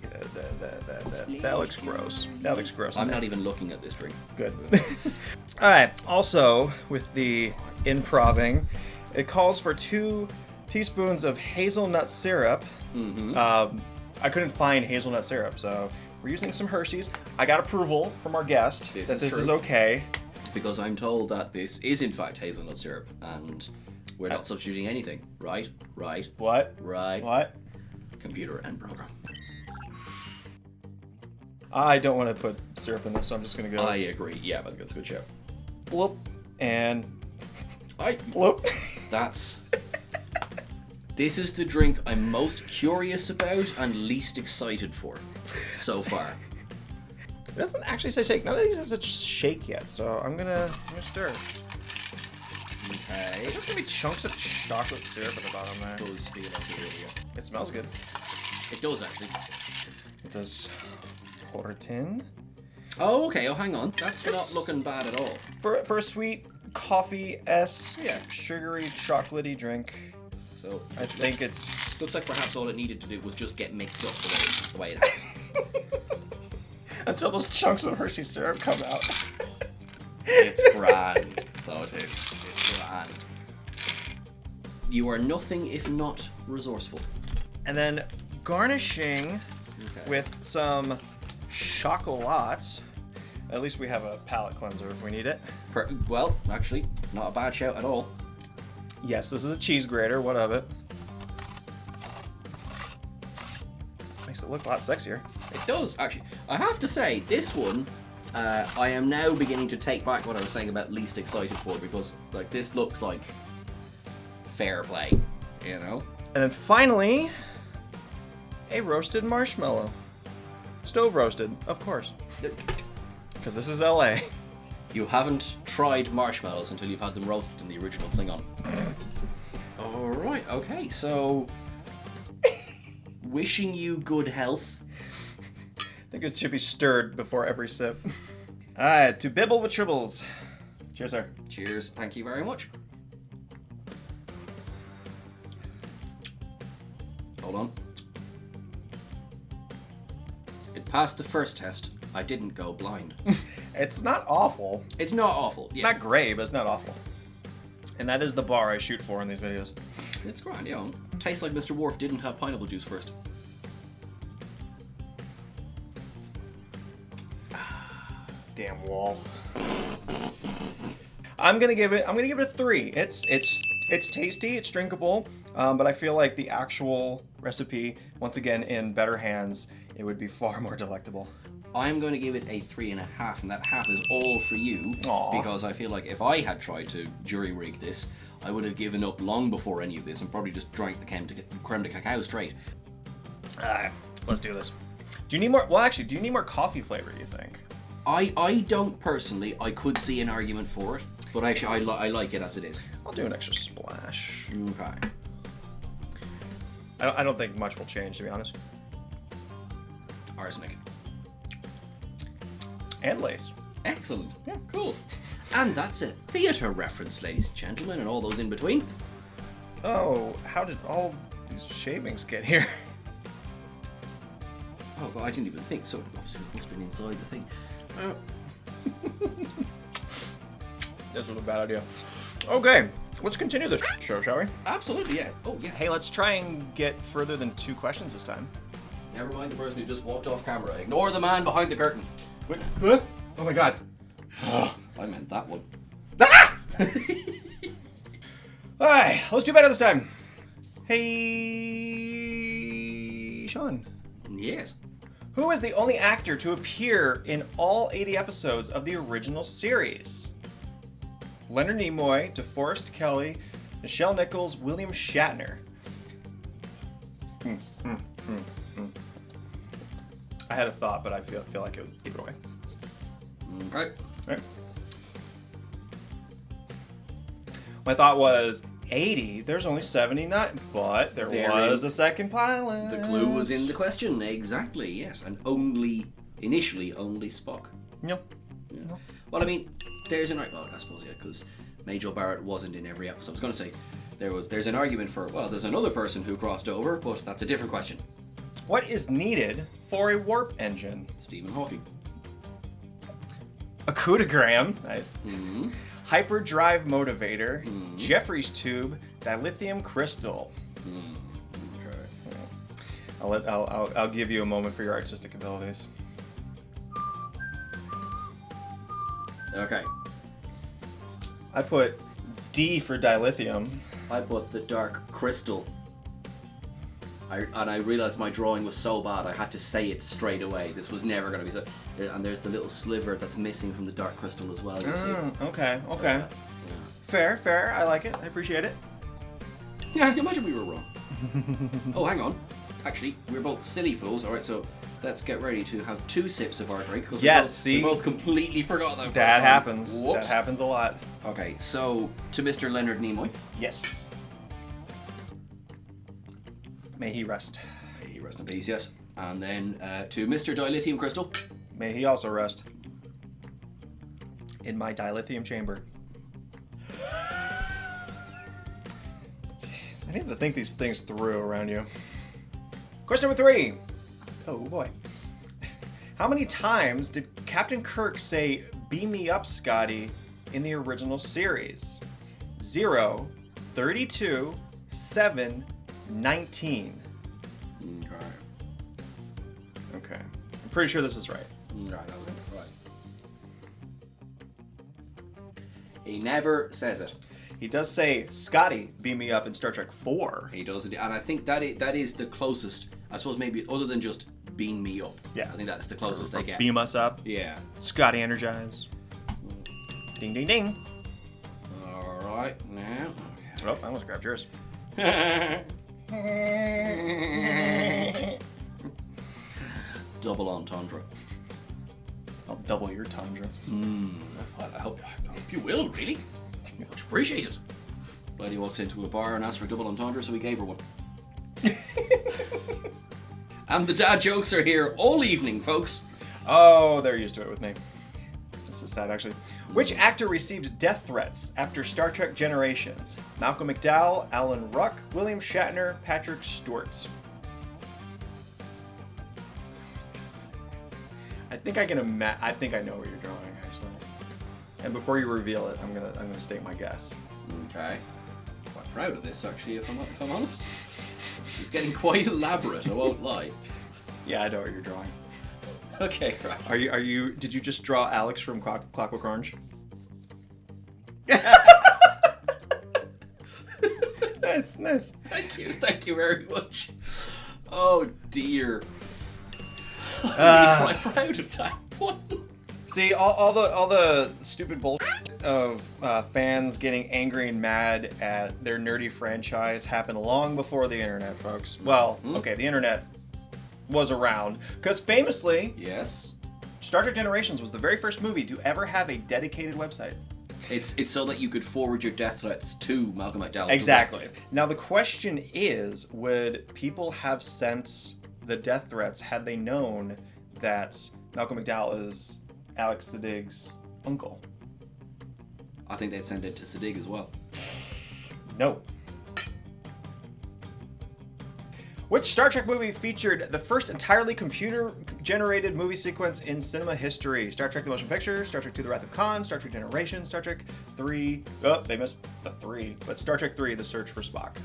That looks gross. That looks gross. I'm not even looking at this drink. Good. Alright, also with the improving, it calls for 2 teaspoons of hazelnut syrup. I couldn't find hazelnut syrup, so we're using some Hershey's. I got approval from our guest that this is true. okay. Because I'm told that this is in fact hazelnut syrup, and we're not substituting anything. Right? What? Right. What? Computer and program. I don't want to put syrup in this, so I'm just gonna go I agree. Yeah, but that's a good show. bloop and I. bloop. That's. This is the drink I'm most curious about and least excited for so far. It doesn't actually say shake. None of these have to shake yet, so I'm gonna stir. Okay. There's just gonna be chunks of chocolate syrup at the bottom there. It does feel like it really. It smells good. It does actually. It does quarter tin. Oh, okay. Oh, hang on. That's It's- not looking bad at all. For a sweet coffee-esque, Yeah. sugary, chocolatey drink, So I think it's... looks like perhaps all it needed to do was just get mixed up the way it has. Until those chunks of Hershey syrup come out. It's grand. So it is. It's grand. You are nothing if not resourceful. And then garnishing Okay. with some chocolate. At least we have a palate cleanser if we need it. Well, actually, not a bad shout at all. Yes, this is a cheese grater. What of it? Makes it look a lot sexier. It does, actually. I have to say, this one, I am now beginning to take back what I was saying about least excited for, because like this looks like fair play, you know? And then finally, a roasted marshmallow. Stove roasted, of course. Because this is LA. You haven't tried marshmallows until you've had them roasted in the original Klingon. Alright, okay, so Wishing you good health. I think it should be stirred before every sip. Alright, to bibble with tribbles. Cheers, sir. Cheers. Thank you very much. Hold on. It passed the first test. I didn't go blind. It's not awful. It's not awful. It's Yeah. not great, but it's not awful. And that is the bar I shoot for in these videos. It's grand, yeah. Tastes like Mr. Worf didn't have pineapple juice first. Damn wall. I'm gonna give it a 3. It's tasty, it's drinkable, but I feel like the actual recipe, once again in better hands, it would be far more delectable. I'm going to give it a 3.5, and that half is all for you. Aw. Because I feel like if I had tried to jury-rig this, I would have given up long before any of this and probably just drank the creme de cacao straight. Alright, let's do this. Do you need more? Well, actually, do you need more coffee flavor, do you think? I don't personally. I could see an argument for it, but actually I like it as it is. I'll do an extra splash. Okay. I don't think much will change, to be honest. Arsenic. And lace. Excellent. Yeah, cool. And that's a theatre reference, ladies and gentlemen, and all those in between. Oh, how did all these shavings get here? Oh, but I didn't even think. So obviously it must have been inside the thing. This was a bad idea. Okay, let's continue this show, shall we? Absolutely, yeah. Oh, yes. Hey, let's try and get further than 2 questions this time. Never mind the person who just walked off camera. Ignore the man behind the curtain. Wait, what? Oh my god. I meant that one. Alright, let's do better this time. Hey, Sean. Yes. Who is the only actor to appear in all 80 episodes of the original series? Leonard Nimoy, DeForest Kelley, Nichelle Nichols, William Shatner. I had a thought, but I feel like it would give it away. Okay. Right. My thought was 80. There's only 79, but there was a second pilot. The clue was in the question. Exactly, yes. And initially only Spock. No. Yeah. Well, I mean, there's I suppose, yeah, because Major Barrett wasn't in every episode. I was going to say, there's an argument for, well, there's another person who crossed over, but that's a different question. What is needed for a warp engine? Stephen Hawking. A coup-de-gram. Nice. Mm-hmm. Hyperdrive motivator. Jeffrey's tube. Dilithium crystal. Okay. I'll give you a moment for your artistic abilities. Okay. I put D for dilithium. I put the dark crystal. I realized my drawing was so bad I had to say it straight away. This was never going to be so. And there's the little sliver that's missing from the dark crystal as well. You see. Okay. Yeah. Fair. I like it. I appreciate it. Yeah, I can imagine we were wrong. Oh, hang on. Actually, we're both silly fools. All right, so let's get ready to have 2 sips of our drink. Yes, we both completely forgot that. That happens. Whoops. That happens a lot. Okay, so to Mr. Leonard Nimoy. Yes. May he rest. May he rest in peace, yes. And then to Mr. Dilithium Crystal. May he also rest. In my dilithium chamber. Jeez, I need to think these things through around you. Question number 3. Oh boy. How many times did Captain Kirk say, "Beam me up, Scotty," in the original series? 0, 32, 7, 19. Okay. I'm pretty sure this is right. Right, that was it. Right. He never says it. He does say, "Scotty, beam me up" in Star Trek 4. He does it, and I think that is the closest. I suppose maybe other than just beam me up. Yeah. I think that's the closest they get. Beam us up. Yeah. Scotty, energize. Ding, ding, ding. All right, now. Oh, I almost grabbed yours. Double entendre. I'll double your tundra. I hope you will, really. Much appreciated. Lady walks into a bar and asks for double entendre, so he gave her one. And the dad jokes are here all evening, folks. Oh, they're used to it with me. This is sad, actually. Which actor received death threats after Star Trek Generations? Malcolm McDowell, Alan Ruck, William Shatner, Patrick Stewart. I think I can I think I know what you're drawing, actually. And before you reveal it, I'm gonna state my guess. Okay. Quite proud of this, actually, if I'm honest. It's getting quite elaborate, I won't lie. Yeah, I know what you're drawing. Okay, right. Are you? Did you just draw Alex from Clockwork Orange? Nice. Thank you very much. Oh dear. I'm really quite proud of that one. See, all the stupid bullshit of fans getting angry and mad at their nerdy franchise happened long before the internet, folks. Well, okay, the internet was around because famously, Yes. Star Trek Generations was the very first movie to ever have a dedicated website. It's so that you could forward your death threats to Malcolm McDowell. Exactly. Now the question is, would people have sent the death threats had they known that Malcolm McDowell is Alex Sadig's uncle? I think they'd send it to Sadig as well. No. Which Star Trek movie featured the first entirely computer-generated movie sequence in cinema history? Star Trek The Motion Picture, Star Trek II The Wrath of Khan, Star Trek Generations, Star Trek 3... Oh, they missed the 3. But Star Trek 3, The Search for Spock.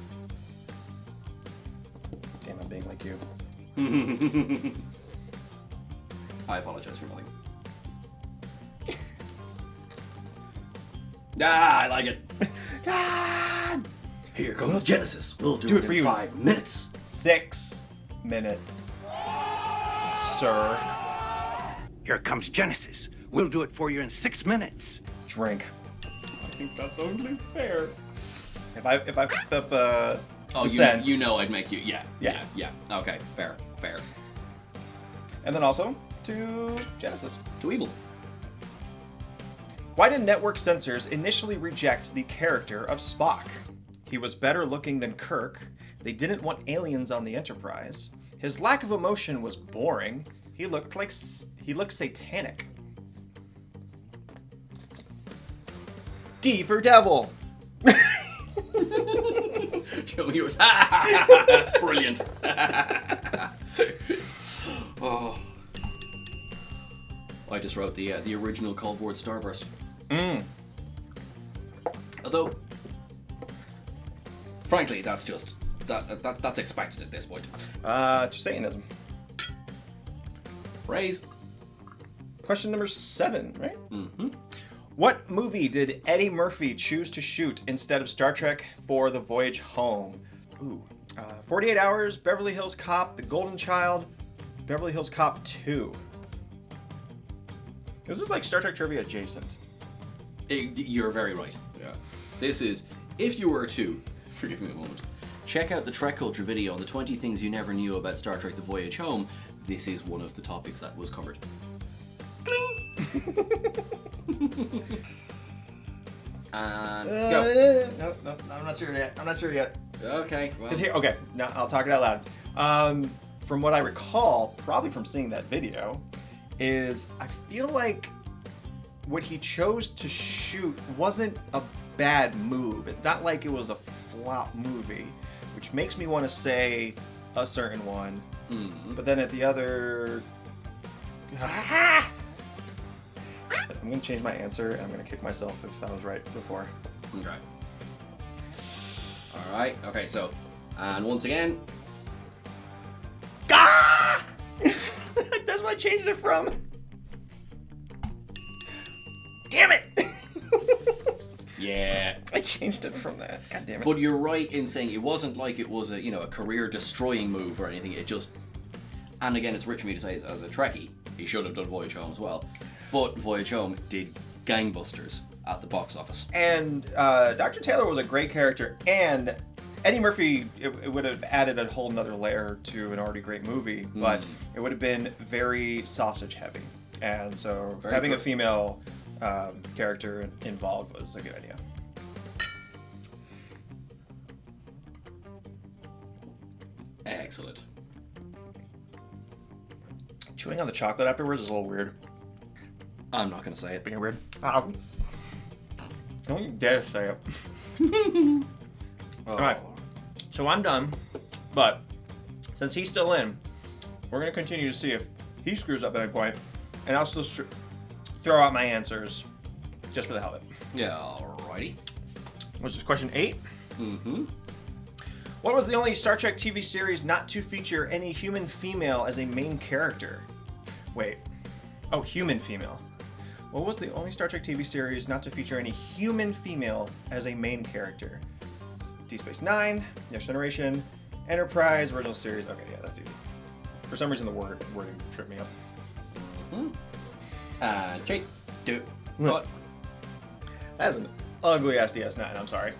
Damn, I'm being like you. I apologize for nothing. I like it. God! Here comes Genesis. We'll do it for in you. 5 minutes. 6 minutes. Sir. Here comes Genesis. We'll do it for you in 6 minutes. Drink. I think that's only fair. If I f***ed up Oh, Descent. you know I'd make you. Yeah. Okay, fair. And then also to Genesis. To evil. Why did network censors initially reject the character of Spock? He was better looking than Kirk. They didn't want aliens on the Enterprise. His lack of emotion was boring. He looked satanic. D for devil. Show me yours. That's brilliant. Oh. I just wrote the original Cold War Starburst. Although, frankly, that's just that's expected at this point. To Satanism. Praise. Question number 7, right? Mm-hmm. What movie did Eddie Murphy choose to shoot instead of Star Trek for The Voyage Home? 48 Hours, Beverly Hills Cop, The Golden Child, Beverly Hills Cop 2. This is like Star Trek trivia adjacent. You're very right. Yeah. This is, if you were to, forgive me a moment, check out the TrekCulture video on the 20 things you never knew about Star Trek The Voyage Home, this is one of the topics that was covered. And go. No, I'm not sure yet. Okay, well. Okay, now I'll talk it out loud. From what I recall, probably from seeing that video, is I feel like what he chose to shoot wasn't a bad move. It's not like it was a flop movie, which makes me want to say a certain one. But then at the other... I'm going to change my answer, and I'm going to kick myself if I was right before. Okay. Alright, okay, so, and once again... That's what I changed it from. Damn it! Yeah. I changed it from that. God damn it. But you're right in saying it wasn't like it was a career-destroying move or anything. It just... And again, it's rich for me to say as a Trekkie, he should have done Voyage Home as well. But Voyage Home did gangbusters at the box office. And Dr. Taylor was a great character, and Eddie Murphy, it would have added a whole nother layer to an already great movie, but it would have been very sausage heavy. And so Very having true. a female character involved was a good idea. Excellent. Chewing on the chocolate afterwards is a little weird. I'm not gonna say it. Being weird. Oh. Don't you dare say it. Alright. So I'm done. But since he's still in, we're going to continue to see if he screws up at any point, and I'll still throw out my answers just for the hell of it. Yeah, alrighty. Which is question 8. Mm-hmm. What was the only Star Trek TV series not to feature any human female as a main character? Wait. Oh, human female. What was the only Star Trek TV series not to feature any human female as a main character? Deep Space Nine, Next Generation, Enterprise, original series. Okay, yeah, that's easy. For some reason, the wording tripped me up. Jake, do it. What? That's an ugly ass DS9. I'm sorry.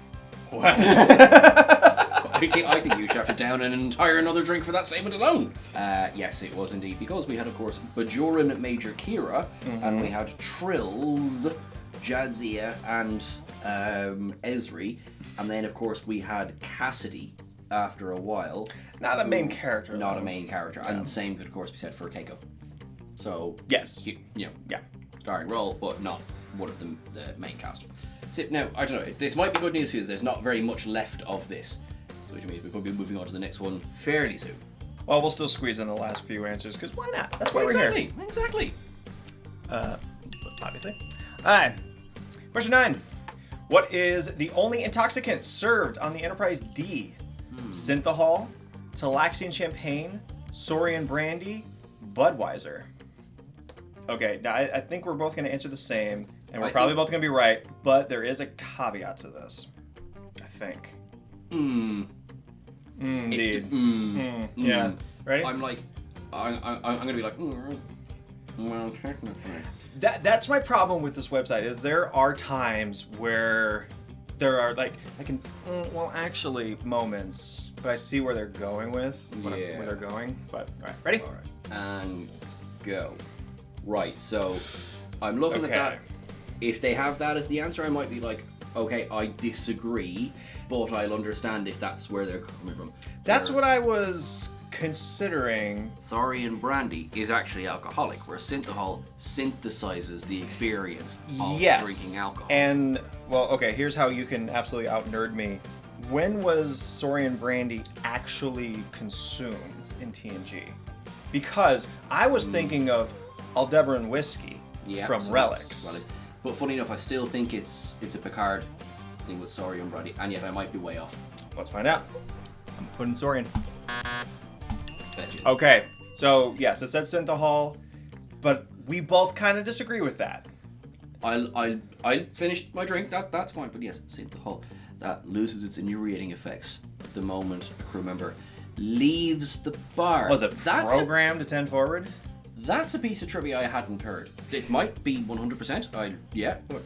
I think you should have to down an entire another drink for that statement alone. Yes, it was indeed, because we had, of course, Bajoran Major Kira, and we had Trills, Jadzia, and Ezri, and then, of course, we had Cassidy after a while. Not a main character. Not a main character, and the same could, of course, be said for Keiko. So, yes, starring role, but not one of the main cast. So, now, I don't know, this might be good news because there's not very much left of this. So which means we could be moving on to the next one fairly soon. Well, we'll still squeeze in the last few answers, because why not? That's why we're here. Exactly. Obviously. Alright. Question 9. What is the only intoxicant served on the Enterprise D? Synthahol, Talaxian Champagne, Saurian Brandy, Budweiser. Okay, now I think we're both going to answer the same, and we're probably both going to be right, but there is a caveat to this. I think. Indeed. Yeah. Ready? I'm gonna be like. Well, That's my problem with this website. Is there are times where there are moments, but I see where they're going with where they're going. But all right, ready? All right, and go. Right. So I'm looking at that. If they have that as the answer, I might be like, okay, I disagree. But I'll understand if that's where they're coming from. That's what I was considering. Saurian brandy is actually alcoholic, where synthahol synthesizes the experience of drinking alcohol. And, well, okay, here's how you can absolutely out-nerd me. When was Saurian brandy actually consumed in TNG? Because I was thinking of Aldebaran whiskey from Relics. But funny enough, I still think it's a Picard thing with Saurian brandy, and yet I might be way off. Let's find out. I'm putting Saurian. Betcha. Okay, so yes, it said synthahol, but we both kind of disagree with that. I'll finish my drink. That's fine. But yes, synthahol that loses its inebriating effects the moment a crew member leaves the bar. Was it programmed to 10 forward? That's a piece of trivia I hadn't heard. It might be 100%. But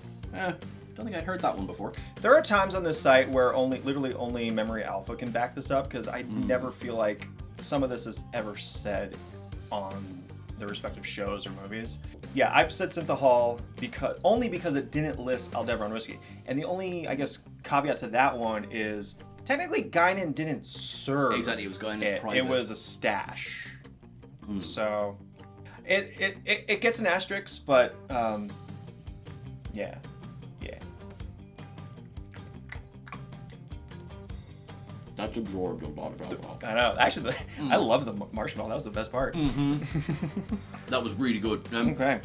don't think I'd heard that one before. There are times on this site where literally only Memory Alpha can back this up, because I never feel like some of this is ever said on the respective shows or movies. Yeah, I've said synthahol only because it didn't list Aldebaran whiskey. And the only, I guess, caveat to that one is technically Guinan didn't serve. Exactly, it was Guinan's private. It was a stash. So it gets an asterisk, but yeah. That's absorbed a lot of alcohol. I know. Actually, I love the marshmallow. That was the best part. That was really good. Okay.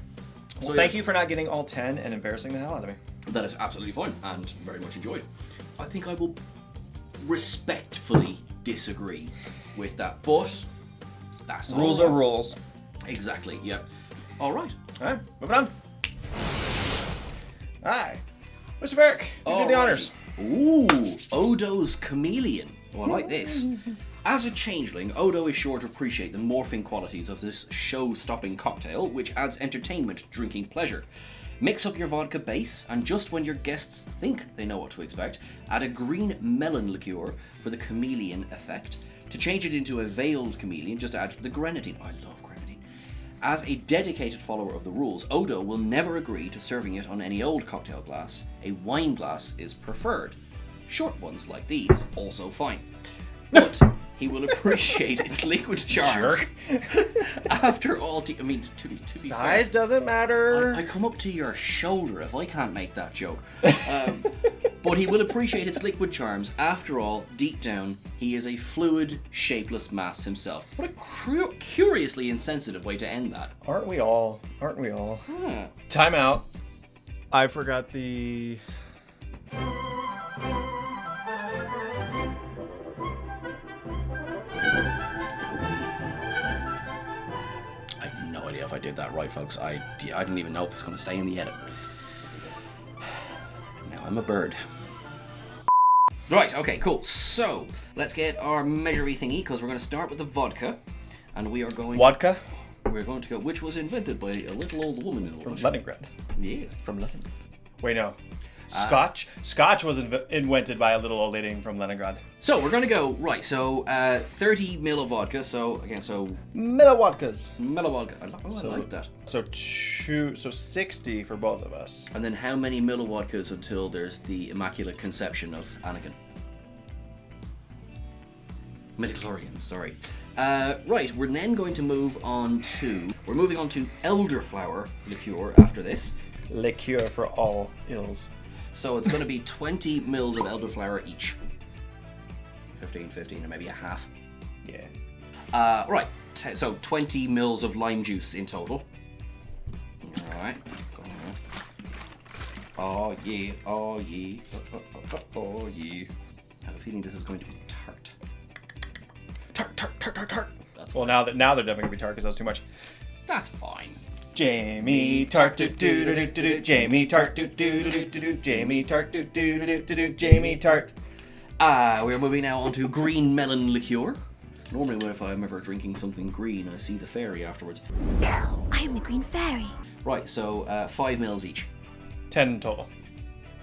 Well, thank you for not getting all 10 and embarrassing the hell out of me. That is absolutely fine and very much enjoyed. I think I will respectfully disagree with that, but that's rules are rules. Exactly. Yep. All right. All right. Moving on. Hi, Mr. Ferrick. You did the honors. Ooh, Odo's Chameleon. Oh, I like this. As a changeling, Odo is sure to appreciate the morphing qualities of this show-stopping cocktail, which adds entertainment, drinking pleasure. Mix up your vodka base, and just when your guests think they know what to expect, add a green melon liqueur for the chameleon effect. To change it into a veiled chameleon, just add the grenadine. I love grenadine. As a dedicated follower of the rules, Odo will never agree to serving it on any old cocktail glass. A wine glass is preferred. Short ones like these, also fine. But he will appreciate its liquid charms. Jerk. After all, to be Size fair, doesn't matter. I come up to your shoulder if I can't make that joke. But he will appreciate its liquid charms. After all, deep down, he is a fluid, shapeless mass himself. What a curiously insensitive way to end that. Aren't we all? Aren't we all? Huh. Time out. I forgot the... I have no idea if I did that right, folks. I didn't even know if this is going to stay in the edit. Now I'm a bird. Right, okay, cool. So, let's get our measury thingy, because we're going to start with the vodka. And we are going... Vodka? We're going to go... Which was invented by a little old woman in From Leningrad. Yes, from Leningrad. Wait, no. Scotch? Scotch was invented by a little old lady from Leningrad. So, we're going to go... Right, so 30 ml of vodka. So, again, Milliwatkas. ml of vodka. I like that. So 60 for both of us. And then how many millivodkas until there's the immaculate conception of Anakin? Midichlorians, sorry. Right, we're then going to move on to... We're moving on to elderflower liqueur after this. Liqueur for all ills. So it's going to be 20 mils of elderflower each. 15, and maybe a half. Yeah. Right, so 20 mils of lime juice in total. Alright. Oh yeah, oh yeah, oh yeah. I have a feeling this is going to be tart. Tart. That's Well, now they're definitely gonna be tart because that was too much. That's fine. Jamie Tart do do do do do. Jamie Tart do do do do do. Jamie Tart do do do do do. Jamie Tart. We're moving now on to green melon liqueur. Normally, if I'm ever drinking something green, I see the fairy afterwards. I am the green fairy. Right, so 5 mils each. 10 total.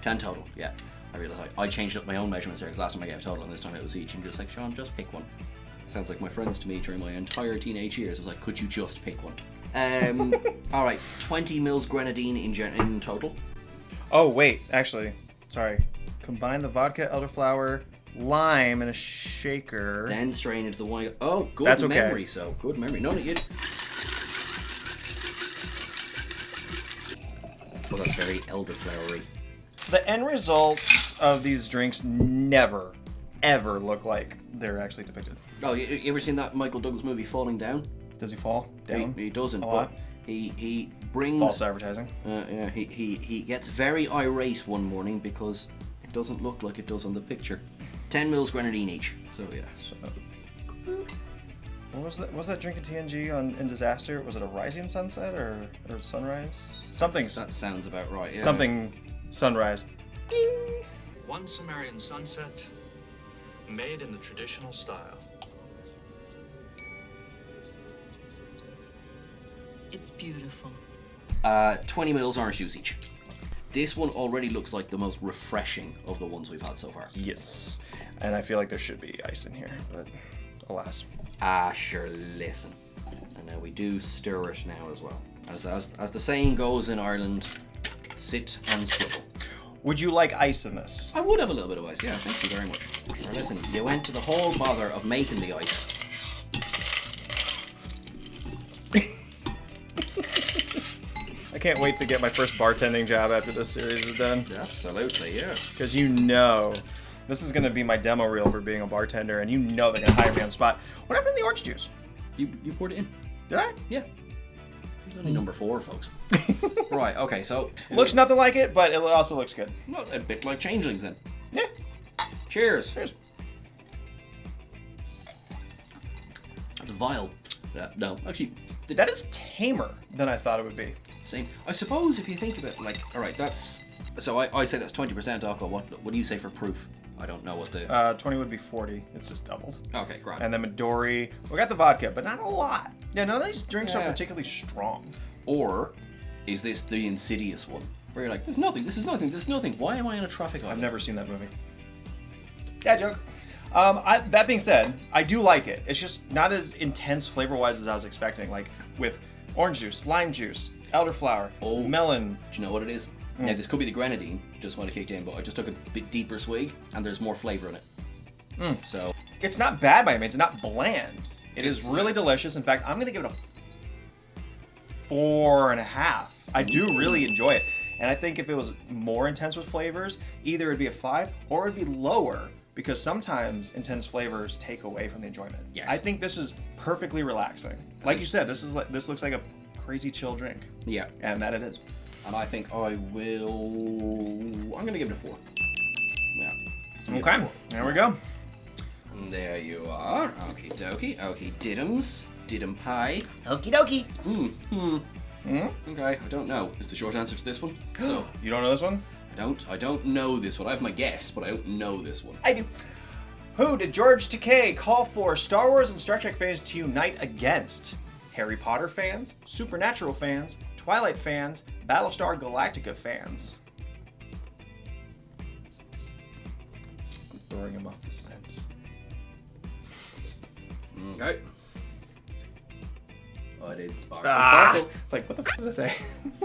10 total, yeah. I realised I changed up my own measurements there because last time I gave a total and this time it was each. And just like, Sean, just pick one. Sounds like my friends to me during my entire teenage years. I was like, could you just pick one? Alright, 20 mils grenadine in total. Oh, wait. Actually, sorry. Combine the vodka, elderflower, lime in a shaker. Then strain into the wine. Oh, good That's okay. memory, so. Good memory. No, you... Well, that's very elderflowery. The end results of these drinks never, ever look like they're actually depicted. Oh, you ever seen that Michael Douglas movie, Falling Down? Does he fall down? He doesn't, a but lot? he brings... False advertising. Yeah, he gets very irate one morning because it doesn't look like it does on the picture. 10 mils grenadine each. So yeah. So, what was that? Was that drink in TNG in Disaster? Was it a rising sunset or sunrise? Something. That sounds about right. Yeah. Something sunrise. Ding. One Sumerian sunset, made in the traditional style. It's beautiful. 20 mils orange juice each. This one already looks like the most refreshing of the ones we've had so far. Yes, and I feel like there should be ice in here, but alas. Sure, listen. And now we do stir it now as well. As the saying goes in Ireland, sit and swivel. Would you like ice in this? I would have a little bit of ice, yeah, thank you very much. Now listen, you went to the whole bother of making the ice. I can't wait to get my first bartending job after this series is done. Absolutely, yeah. Because this is going to be my demo reel for being a bartender, and they're going to hire me on the spot. What happened to the orange juice? You poured it in. Did I? Yeah. It's only number 4, folks. Right, okay, so... Looks nothing like it, but it also looks good. Well, a bit like changelings then. Yeah. Cheers. Cheers. It's vile. No, actually... That is tamer than I thought it would be. Same. I suppose if you think of it, like, alright, that's... So I say that's 20% aqua. What do you say for proof? I don't know what the... 20 would be 40. It's just doubled. Okay, great. And then Midori. We got the vodka, but not a lot. Yeah, none of these drinks are Yeah. particularly strong. Or is this the insidious one? Where you're like, there's nothing, this is nothing, there's nothing. Why am I in a traffic light? I've never seen that movie. Yeah, joke. That being said, I do like it. It's just not as intense flavor-wise as I was expecting. Like with orange juice, lime juice, elderflower, melon. Do you know what it is? Now, this could be the grenadine, just when it kicked in, but I just took a bit deeper swig, and there's more flavour in it. So, It's not bad by any means. It's not bland. It is really delicious. In fact, I'm going to give it a 4.5. I do really enjoy it. And I think if it was more intense with flavors, either it'd be a 5 or it'd be lower, because sometimes intense flavors take away from the enjoyment. Yes. I think this is perfectly relaxing. Like you said, this looks like a crazy chill drink. Yeah. And that it is. And I think I'm going to give it a 4. Yeah. Okay, there we go. And there you are. Okie dokie. Okie diddums. Diddum pie. Okie dokie. Okay, I don't know. Is the short answer to this one? So You don't know this one? I don't know this one. I have my guess, but I don't know this one. I do. Who did George Takei call for Star Wars and Star Trek fans to unite against? Harry Potter fans, Supernatural fans, Twilight fans, Battlestar Galactica fans. I'm throwing him off the scent. Okay. I did sparkle, Sparkle. It's like, what the f does that say?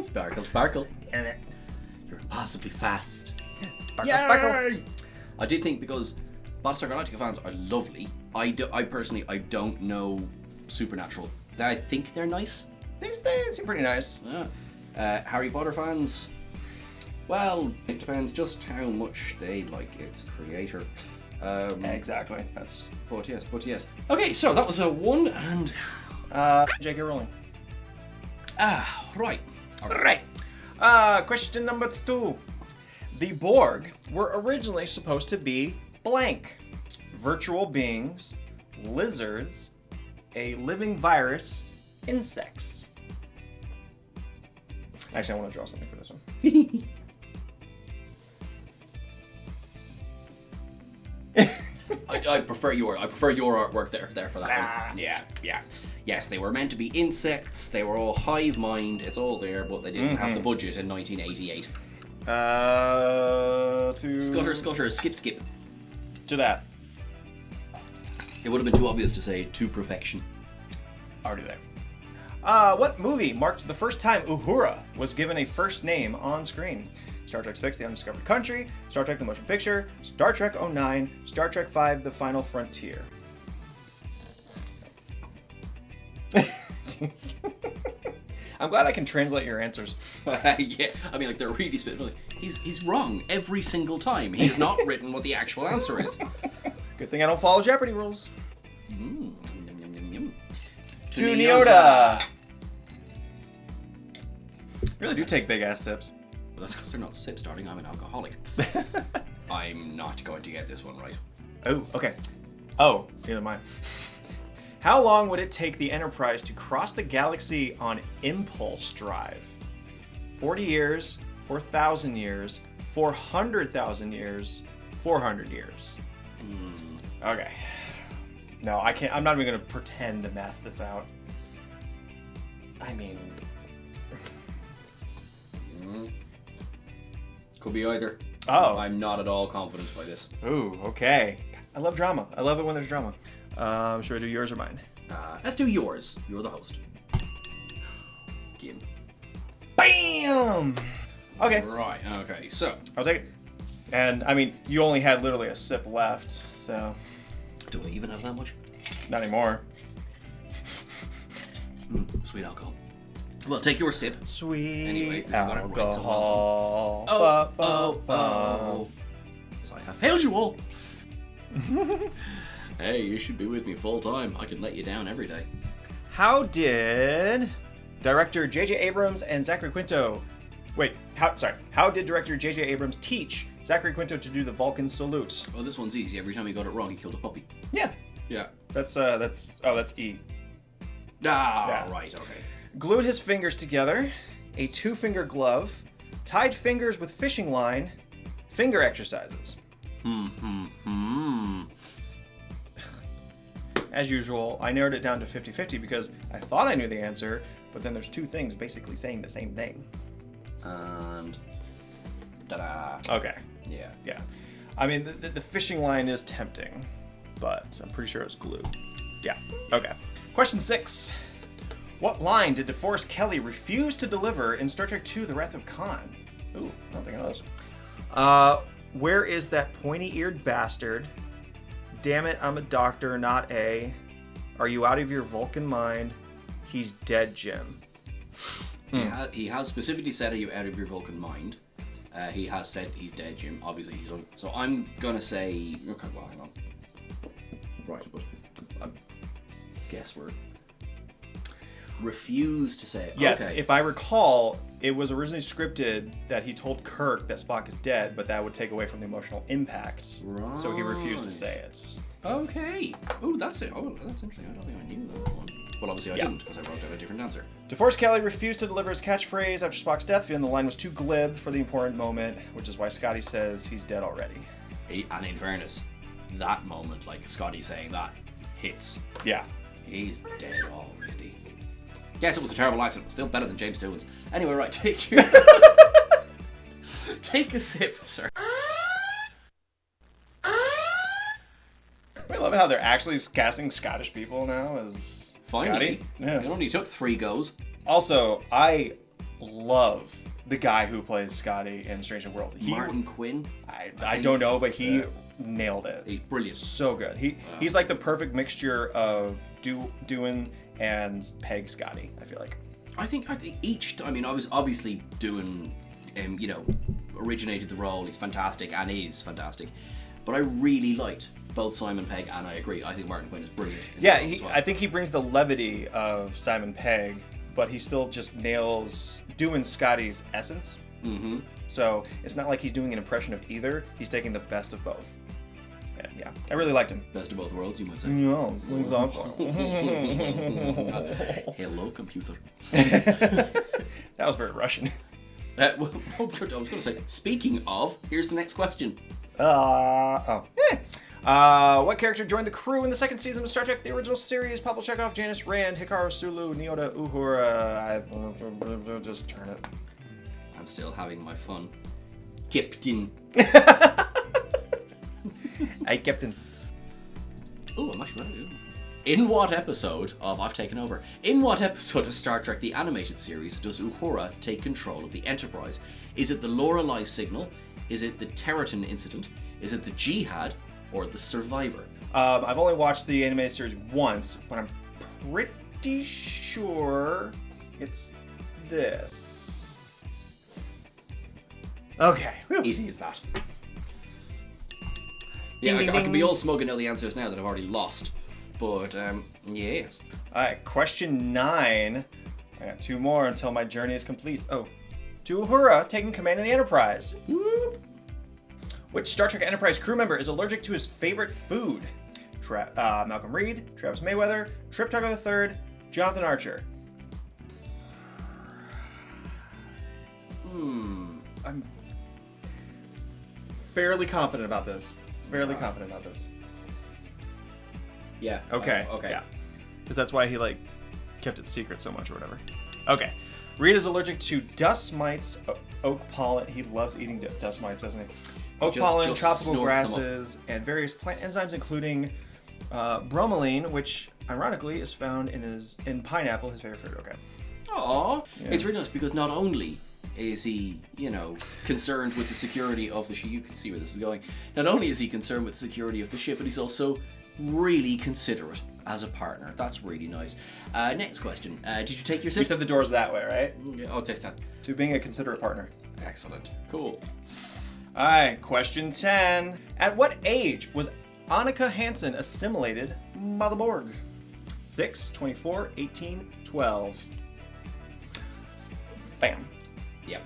sparkle, sparkle. Damn it. You're impossibly fast. Sparkle, sparkle. I did think, because Battlestar Galactica fans are lovely. I personally don't know Supernatural. I think they're nice. They seem pretty nice. Yeah. Harry Potter fans, well, it depends just how much they like its creator. Exactly. That's But yes. Okay, so that was a 1 and... J.K. Rowling. Right. Right. Question number 2. The Borg were originally supposed to be blank. Virtual beings, lizards, a living virus, insects. Actually, I want to draw something for this one. I prefer your artwork there for that one. Yeah. Yes, they were meant to be insects. They were all hive mind. It's all there, but they didn't have the budget in 1988. Scutter, skip. To that. It would have been too obvious to say to perfection. Already there. What movie marked the first time Uhura was given a first name on screen? Star Trek VI, The Undiscovered Country, Star Trek The Motion Picture, Star Trek 09, Star Trek V, The Final Frontier. Jeez. I'm glad I can translate your answers. Yeah, I mean, like, they're really like, he's wrong every single time. He's not written what the actual answer is. Good thing I don't follow Jeopardy rules. Yum. To Neota! Really do take big ass sips. But that's because they're not sips, darling. I'm an alcoholic. I'm not going to get this one right. Oh, okay. Oh, neither mind. How long would it take the Enterprise to cross the galaxy on impulse drive? 40 years, 4,000 years, 400,000 years, 400 years. Okay. No, I can't. I'm not even going to pretend to math this out. I mean... Could be either. Oh. I'm not at all confident by this. Ooh, okay. I love drama. I love it when there's drama. Should I do yours or mine? Let's do yours. You're the host. Gim. Bam! Okay. Right, okay, so. I'll take it. And, I mean, you only had literally a sip left, so... Do I even have that much? Not anymore. Sweet alcohol. Well, take your sip. Sweet Anyway, you got it right, so alcohol. Oh. So I have failed you all. Hey, you should be with me full time. I can let you down every day. How did director J.J. Abrams and Zachary Quinto... How did director J.J. Abrams teach Zachary Quinto to do the Vulcan salute? Well, this one's easy. Every time he got it wrong, he killed a puppy. Yeah. Yeah. That's E. Yeah. Right, okay. Glued his fingers together, a 2-finger glove, tied fingers with fishing line, finger exercises. As usual, I narrowed it down to 50-50 because I thought I knew the answer, but then there's 2 things basically saying the same thing. And... ta-da. Okay. Yeah. I mean, the fishing line is tempting, but I'm pretty sure it's glue. Yeah. Okay. Question 6. What line did DeForest Kelley refuse to deliver in Star Trek II: The Wrath of Khan? Ooh, I don't think I know this. Where is that pointy-eared bastard? Damn it, I'm a doctor, not A. Are you out of your Vulcan mind? He's dead, Jim. He has specifically said, are you out of your Vulcan mind? He has said he's dead, Jim. Obviously, he's on. So I'm gonna say. Okay, well, hang on. Right, but guesswork. Refuse to say it. Yes, Okay. if I recall, it was originally scripted that he told Kirk that Spock is dead, but that would take away from the emotional impact. Right. So he refused to say it. Okay. Oh, that's it. Oh, that's interesting. I don't think I knew that one. Well, obviously I didn't, because I wrote down a different answer. DeForest Kelley refused to deliver his catchphrase after Spock's death, feeling the line was too glib for the important moment, which is why Scotty says he's dead already. And in fairness, that moment, like Scotty saying that, hits. Yeah. He's dead already. Yes, it was a terrible accent, but still better than James Stewart. Anyway, right, take your... take a sip, sir. I love how they're actually casting Scottish people now as Finally. Scotty. Yeah. It only took 3 goes. Also, I love the guy who plays Scotty in Strange New Worlds. Martin Quinn. I don't know, but he nailed it. He's brilliant. So good. He's like the perfect mixture of Doohan and Peg Scotty, I feel like. I think each... I mean, I was obviously doing... originated the role. He's fantastic and is fantastic. But I really liked both Simon Pegg, and I agree. I think Martin Quinn is brilliant. Yeah, I think he brings the levity of Simon Pegg, but he still just nails doing Scotty's essence. Mm-hmm. So it's not like he's doing an impression of either. He's taking the best of both. And yeah, I really liked him. Best of both worlds, you might say. Yes, exactly. Hello, computer. That was very Russian. I was going to say, speaking of, here's the next question. What character joined the crew in the second season of Star Trek: The Original Series? Pavel Chekhov, Janice Rand, Hikaru Sulu, Nyota Uhura. Just turn it. I'm still having my fun. Captain. Hey, Captain. Oh, I'm actually right. In what episode of I've Taken Over? In what episode of Star Trek the Animated Series does Uhura take control of the Enterprise? Is it the Lorelei Signal? Is it the Territon Incident? Is it the Jihad? Or the Survivor? I've only watched the animated series once, but I'm pretty sure it's this. Okay. Whew. It is that. Yeah, I can be all smug and know the answers now that I've already lost. But, yes. Alright, question 9. I got 2 more until my journey is complete. Oh. To Uhura, taking command of the Enterprise. Whoop. Which Star Trek Enterprise crew member is allergic to his favorite food? Malcolm Reed, Travis Mayweather, Trip Tugger III, Jonathan Archer. I'm fairly confident about this. Yeah. Okay. Okay. Yeah. Because that's why he kept it secret so much or whatever. Okay. Reed is allergic to dust mites, oak pollen. He loves eating dust mites, doesn't he? Oak pollen, tropical grasses, and various plant enzymes, including bromelain, which ironically is found in pineapple, his favorite fruit. Okay. Aww. Yeah. It's really nice because not only is he, concerned with the security of the ship. You can see where this is going. Not only is he concerned with the security of the ship, but he's also really considerate as a partner. That's really nice. Next question. Did you take your sip? You said the door's that way, right? Yeah, I'll take that. To being a considerate partner. Excellent. Cool. Alright, question 10. At what age was Annika Hansen assimilated by the Borg? 6, 24, 18, 12. Bam. Yep.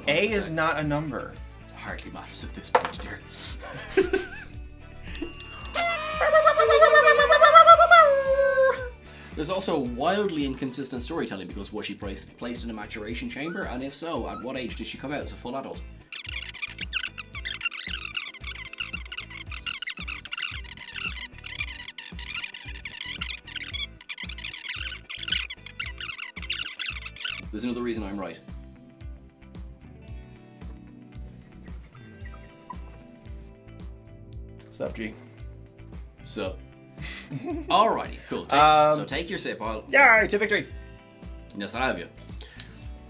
A is not a number. Hardly matters at this point, dear. There's also wildly inconsistent storytelling because was she placed in a maturation chamber? And if so, at what age did she come out as a full adult? There's another reason I'm right. Sup, G? So, alrighty, cool. So take your sip. Yeah, to victory. Yes, I have you.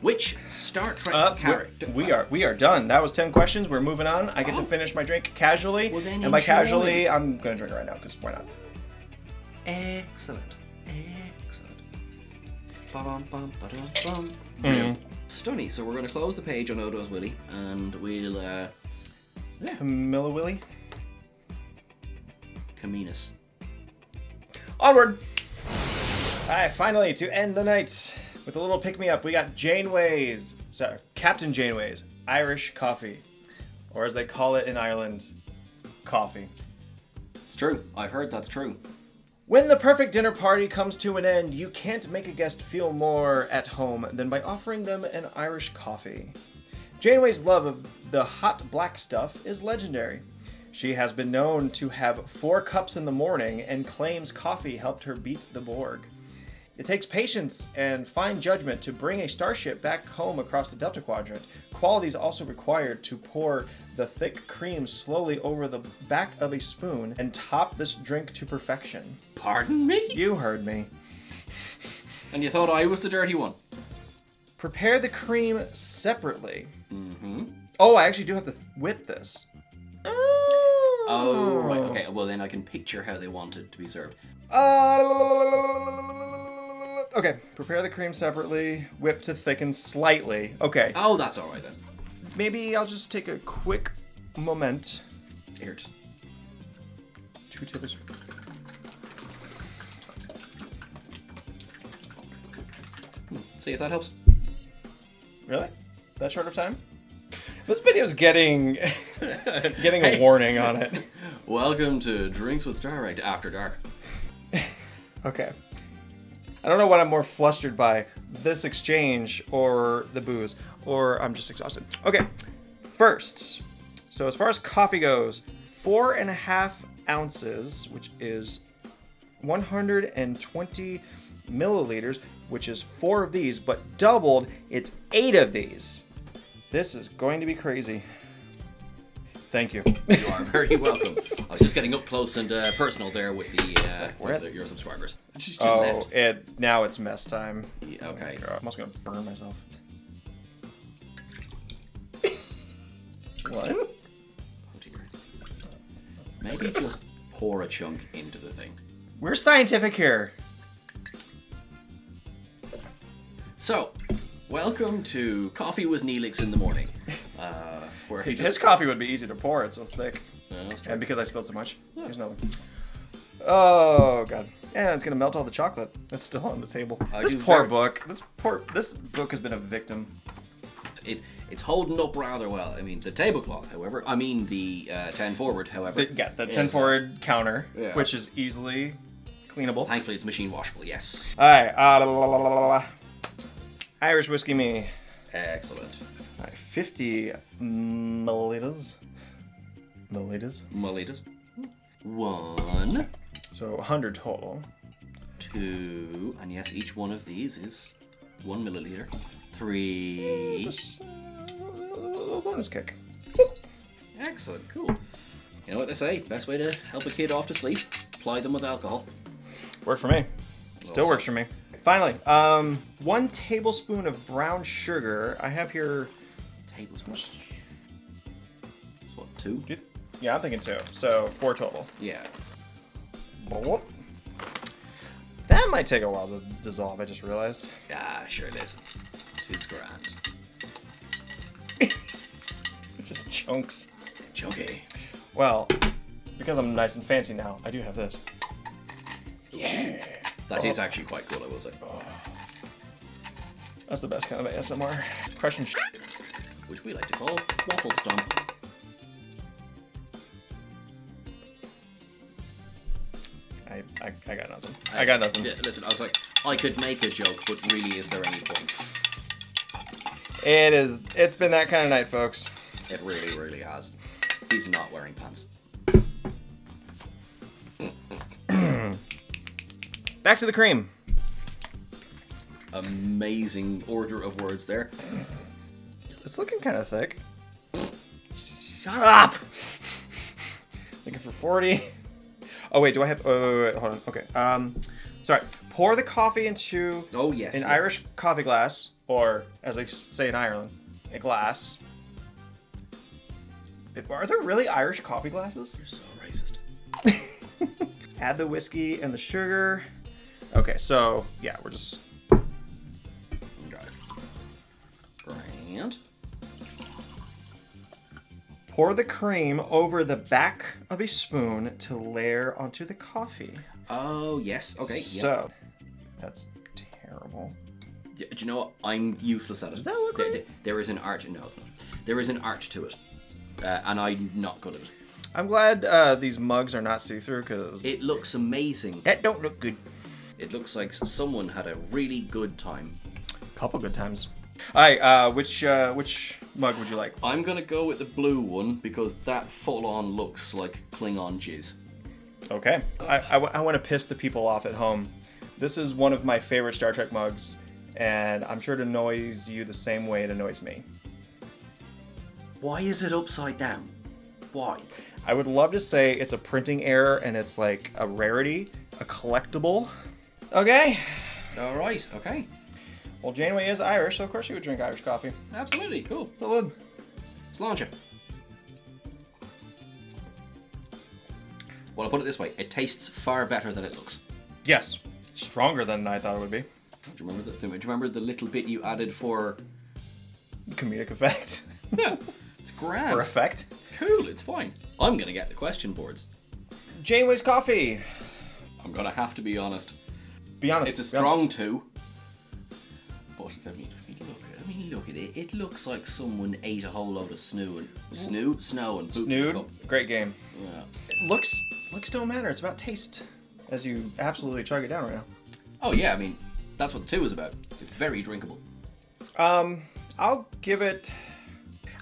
Which Star Trek character? We are done. That was 10 questions. We're moving on. I get to finish my drink casually. Well, then and by enjoy. casually, I'm going to drink it right now, because why not? Excellent. Ba-bum, bum, ba-dum, bum. Stunny. So we're going to close the page on Odo's Willy, and we'll, Camilla Willie. Caminus. Onward! Alright, finally, to end the night with a little pick-me-up, we got Captain Janeway's Irish coffee. Or as they call it in Ireland, coffee. It's true. I've heard that's true. When the perfect dinner party comes to an end, you can't make a guest feel more at home than by offering them an Irish coffee. Janeway's love of the hot black stuff is legendary. She has been known to have 4 cups in the morning and claims coffee helped her beat the Borg. It takes patience and fine judgment to bring a starship back home across the Delta Quadrant. Quality is also required to pour the thick cream slowly over the back of a spoon and top this drink to perfection. Pardon me? You heard me. And you thought I was the dirty one? Prepare the cream separately. Oh, I actually do have to whip this. Oh, right. Okay, well then I can picture how they want it to be served. Okay, prepare the cream separately, whip to thicken slightly. Okay, Oh, that's alright then. maybe I'll just take a quick moment. Here, just... 2 tablespoons. See if that helps. Really? That short of time? This video's getting a warning on it. Welcome to Drinks with Starrekt After Dark. Okay. I don't know what I'm more flustered by, this exchange or the booze, or I'm just exhausted. Okay, first, so as far as coffee goes, 4.5 ounces, which is 120 milliliters, which is 4 of these, but doubled, it's 8 of these. This is going to be crazy. Thank you. You are very welcome. I was just getting up close and personal there with your subscribers. Just left. Now it's mess time. Yeah, okay. God, I'm almost gonna burn myself. What? Oh dear. Maybe just pour a chunk into the thing. We're scientific here. So, welcome to Coffee with Neelix in the morning. Where he His just... coffee would be easy to pour, it's so thick. that's true. And because I spilled so much. There's nothing. Oh god. Yeah, it's gonna melt all the chocolate that's still on the table. This poor book. This book has been a victim. It's holding up rather well. I mean, the tablecloth, however. I mean, the 10 forward, however. The 10 forward counter, Yeah. which is easily cleanable. Thankfully, it's machine washable, yes. Alright, Irish whiskey me. Excellent. Alright, 50 milliliters. Milliliters. 1, So 100 total. 2, and yes, each one of these is 1 milliliter. 3. Just a little bonus kick. Excellent, cool. You know what they say? Best way to help a kid off to sleep: ply them with alcohol. Worked for me. Still works for me. Finally, 1 tablespoon of brown sugar. I have here. Tablespoons. What, 2? Yeah, I'm thinking 2. So 4 total. Yeah. That might take a while to dissolve. I just realized. Ah, sure it is. It's grand. It's just chunks. Chunky. Well, because I'm nice and fancy now, I do have this. Yeah. That is actually quite cool, I will say. That's the best kind of ASMR. Crushing shit. Which we like to call waffle stomp. I got nothing. I got nothing. Yeah, listen, I was like, I could make a joke, but really, is there any point? It's been that kind of night, folks. It really, really has. He's not wearing pants. Back to the cream. Amazing order of words there. It's looking kind of thick. Shut up! Looking for 40. Oh wait, do I have? Wait, hold on. Okay. Sorry. Pour the coffee into Oh yes. an Irish coffee glass or as I say in Ireland, a glass. Are there really Irish coffee glasses? You're so racist. Add the whiskey and the sugar. Okay, so yeah, we're just... Okay. Grand. Pour the cream over the back of a spoon to layer onto the coffee. Oh, yes. Okay. Yep. So, that's terrible. Do you know what? I'm useless at it. Does that look right? There is an art. No, it's not. There is an art to it. And I'm not good at it. I'm glad these mugs are not see-through because... It looks amazing. That don't look good. It looks like someone had a really good time. Couple good times. Alright, which mug would you like? I'm gonna go with the blue one because that full-on looks like Klingon jizz. Okay. I want to piss the people off at home. This is one of my favorite Star Trek mugs, and I'm sure it annoys you the same way it annoys me. Why is it upside down? Why? I would love to say it's a printing error and it's like a rarity, a collectible. Okay. All right. Okay. Well, Janeway is Irish, so of course she would drink Irish coffee. Absolutely. Cool. Salud. Sláinte. Well, I'll put it this way. It tastes far better than it looks. Yes. Stronger than I thought it would be. Do you remember the little bit you added for... Comedic effect. Yeah. It's grand. For effect. It's cool. It's fine. I'm going to get the question boards. Janeway's coffee. I'm going to have to be honest. Be honest. It's a strong 2. But I mean, look at it. It looks like someone ate a whole load of snow and pooped it Snood. up. Great game. Yeah. Looks don't matter. It's about taste. As you absolutely chug it down right now. Oh yeah, I mean, that's what the 2 is about. It's very drinkable. I'll give it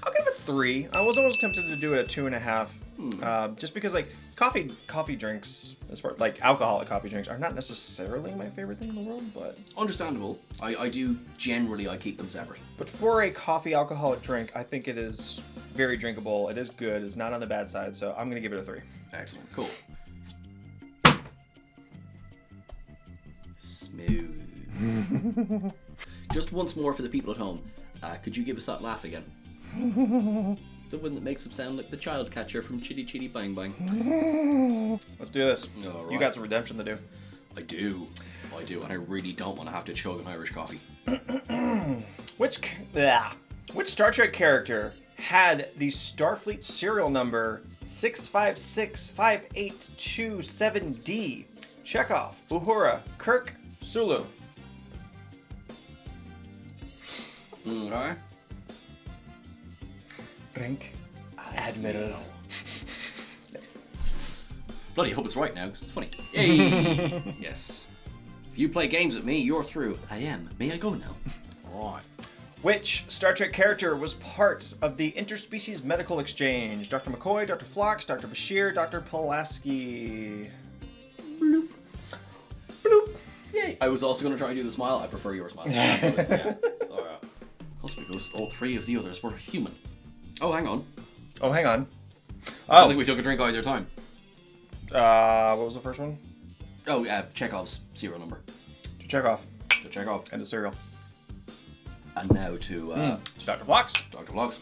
a 3. I was almost tempted to do it at 2.5. Just because like coffee drinks, as far like alcoholic coffee drinks, are not necessarily my favorite thing in the world, but Understandable. I do generally I keep them separate. But for a coffee alcoholic drink, I think it is very drinkable. It is good. It's not on the bad side, so I'm gonna give it a 3. Excellent. Cool. Smooth. Just once more for the people at home. Could you give us that laugh again? The one that makes them sound like the child catcher from Chitty Chitty Bang Bang. Let's do this. All right. You got some redemption to do. I do, and I really don't want to have to chug an Irish coffee. Which Star Trek character had the Starfleet serial number 6565827D? Chekhov, Uhura, Kirk, Sulu. Okay. Rank Admiral. Nice. Bloody hope it's right now, because it's funny. Yay! Yes. If you play games with me, you're through. I am. May I go now? Alright. Which Star Trek character was part of the interspecies medical exchange? Dr. McCoy, Dr. Phlox, Dr. Bashir, Dr. Pulaski. Bloop. Bloop. Yay! I was also going to try and do the smile. I prefer your smile. Yeah. Alright. Also because all 3 of the others were human. Oh, hang on. Oh, hang on. I don't think we took a drink either time. What was the first one? Oh, Chekhov's serial number. To Chekhov. To Chekhov. And to cereal. And now to Dr. Phlox. Dr. Vlogs.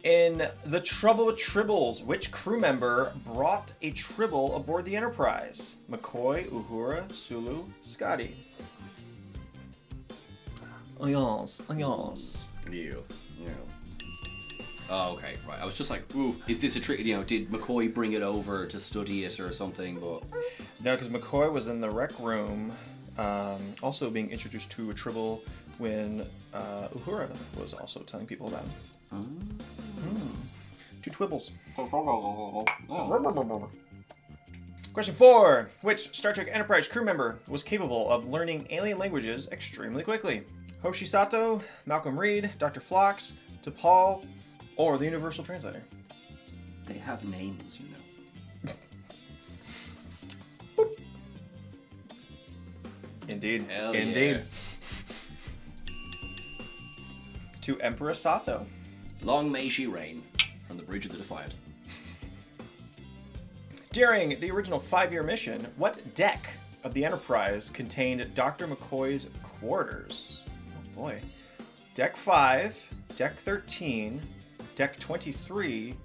In The Trouble with Tribbles, which crew member brought a Tribble aboard the Enterprise? McCoy, Uhura, Sulu, Scotty. Yes. Yes. Oh, okay, right. I was just like, ooh, is this a trick? You know, did McCoy bring it over to study it or something? But No, because McCoy was in the rec room, also being introduced to a Tribble when Uhura was also telling people about him. 2 Twibbles. Question 4. Which Star Trek Enterprise crew member was capable of learning alien languages extremely quickly? Hoshi Sato, Malcolm Reed, Dr. Phlox, T'Pol, or the Universal Translator? they have names, you know. Indeed. Hell Indeed. yeah. To Emperor Sato. Long may she reign, from the Bridge of the Defiant. During the original 5-year mission, what deck of the Enterprise contained Dr. McCoy's quarters? boy. Deck 5, Deck 13, Deck 23,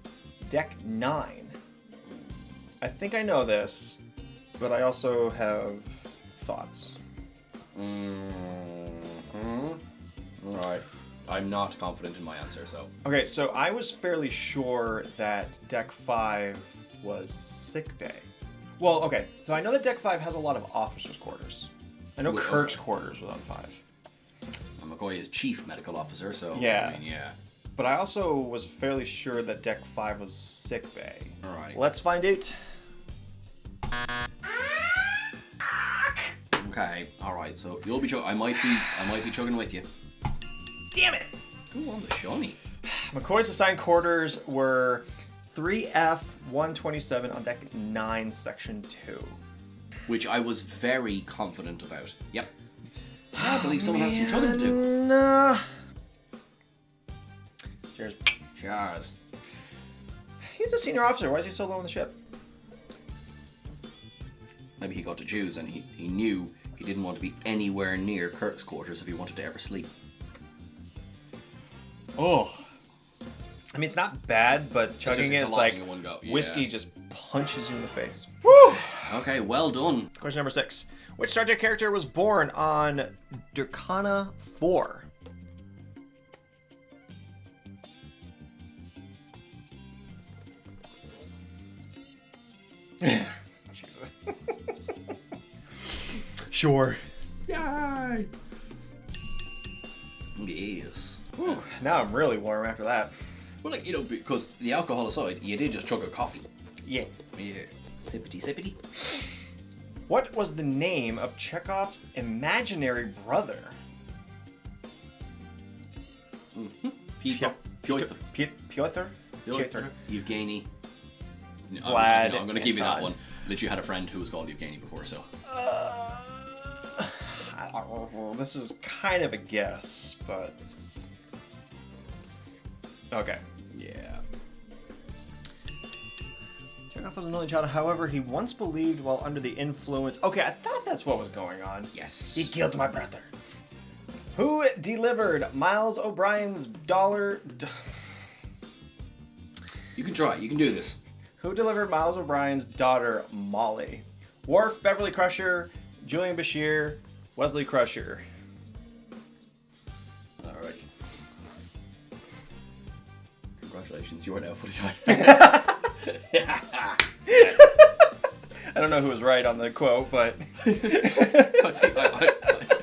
Deck 9. I think I know this, but I also have thoughts. Alright. I'm not confident in my answer, so. Okay, so I was fairly sure that Deck 5 was sickbay. Well, okay, so I know that Deck 5 has a lot of officers' quarters. I know Kirk's quarters was on 5. McCoy is chief medical officer, so Yeah. I mean, yeah. But I also was fairly sure that Deck 5 was sickbay. Alrighty. Let's find out. Okay, alright, so you'll be I might be chugging with you. Damn it! Ooh, on the shiny. McCoy's assigned quarters were 3F127 on Deck 9, Section 2. Which I was very confident about. Yep. I believe someone has some chugging to do. Nah. Cheers. Cheers. He's a senior officer. Why is he so low on the ship? Maybe he got to Jews and he knew he didn't want to be anywhere near Kirk's quarters if he wanted to ever sleep. Oh. I mean, it's not bad, but chugging it's is a lot like in one go. Yeah. whiskey just punches you in the face. Woo! Okay, well done. Question number 6. Which Star Trek character was born on Durkana 4? Jesus. Sure. Yay! Yes. Whew, now I'm really warm after that. Well, like, you know, because the alcohol aside, you did just chug a coffee. Yeah. Yeah. Sippity sippity. What was the name of Chekhov's imaginary brother? Piotr. Piotr? Yevgeny. No, Vlad I'm going to and give you that Todd. one. Literally had a friend who was called Yevgeny before, so. This is kind of a guess, but... Okay. Yeah. Chekhov was an only child, however, he once believed while under the influence... Okay, I thought that's what was going on. Yes. He killed my brother. Who delivered Miles O'Brien's dollar... You can try. You can do this. Who delivered Miles O'Brien's daughter, Molly? Worf, Beverly Crusher, Julian Bashir, Wesley Crusher. Alrighty. Congratulations, you are now fully tied. Yes. I don't know who was right on the quote, but...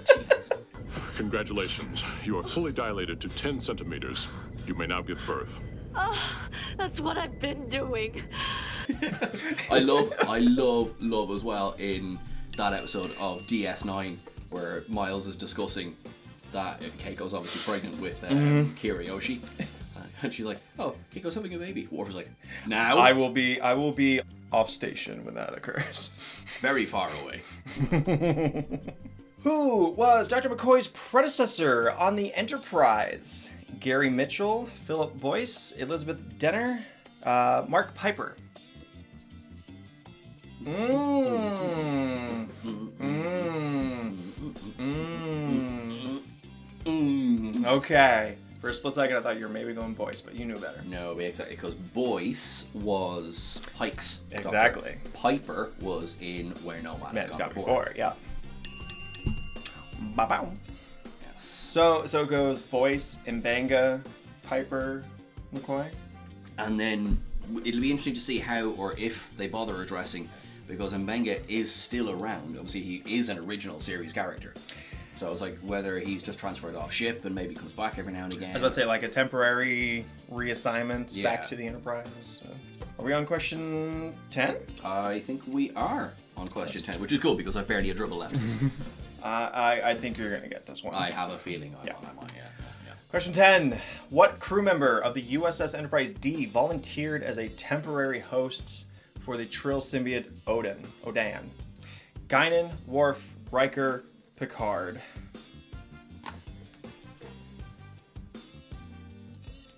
Jesus. Congratulations. You are fully dilated to 10 centimeters. You may now give birth. Oh, that's what I've been doing. I love as well in that episode of DS9 where Miles is discussing that Keiko's obviously pregnant with Kiriyoshi. And she's like, oh, Keiko's having a baby. Worf is like, now? I will be off station when that occurs. Very far away. Who was Dr. McCoy's predecessor on the Enterprise? Gary Mitchell, Philip Boyce, Elizabeth Denner, Mark Piper. Okay. For a split second, I thought you were maybe going Boyce, but you knew better. No, exactly, because Boyce was Pike's doctor. Exactly. Piper was in Where No Man Has Gone Before. Yeah. Ba-bow. Yes. So it goes Boyce, Mbanga, Piper, McCoy. And then it'll be interesting to see how or if they bother addressing, because Mbanga is still around. Obviously, he is an original series character. So it's like whether he's just transferred off ship and maybe comes back every now and again. I was about to say, like a temporary reassignment Yeah. back to the Enterprise. So. Are we on question 10? I think we are on question 10, which is cool because I've barely a dribble left. I think you're going to get this one. I have a feeling I Yeah. might, yeah. Question 10. What crew member of the USS Enterprise D volunteered as a temporary host for the Trill symbiote Odan? Guinan, Worf, Riker, Picard.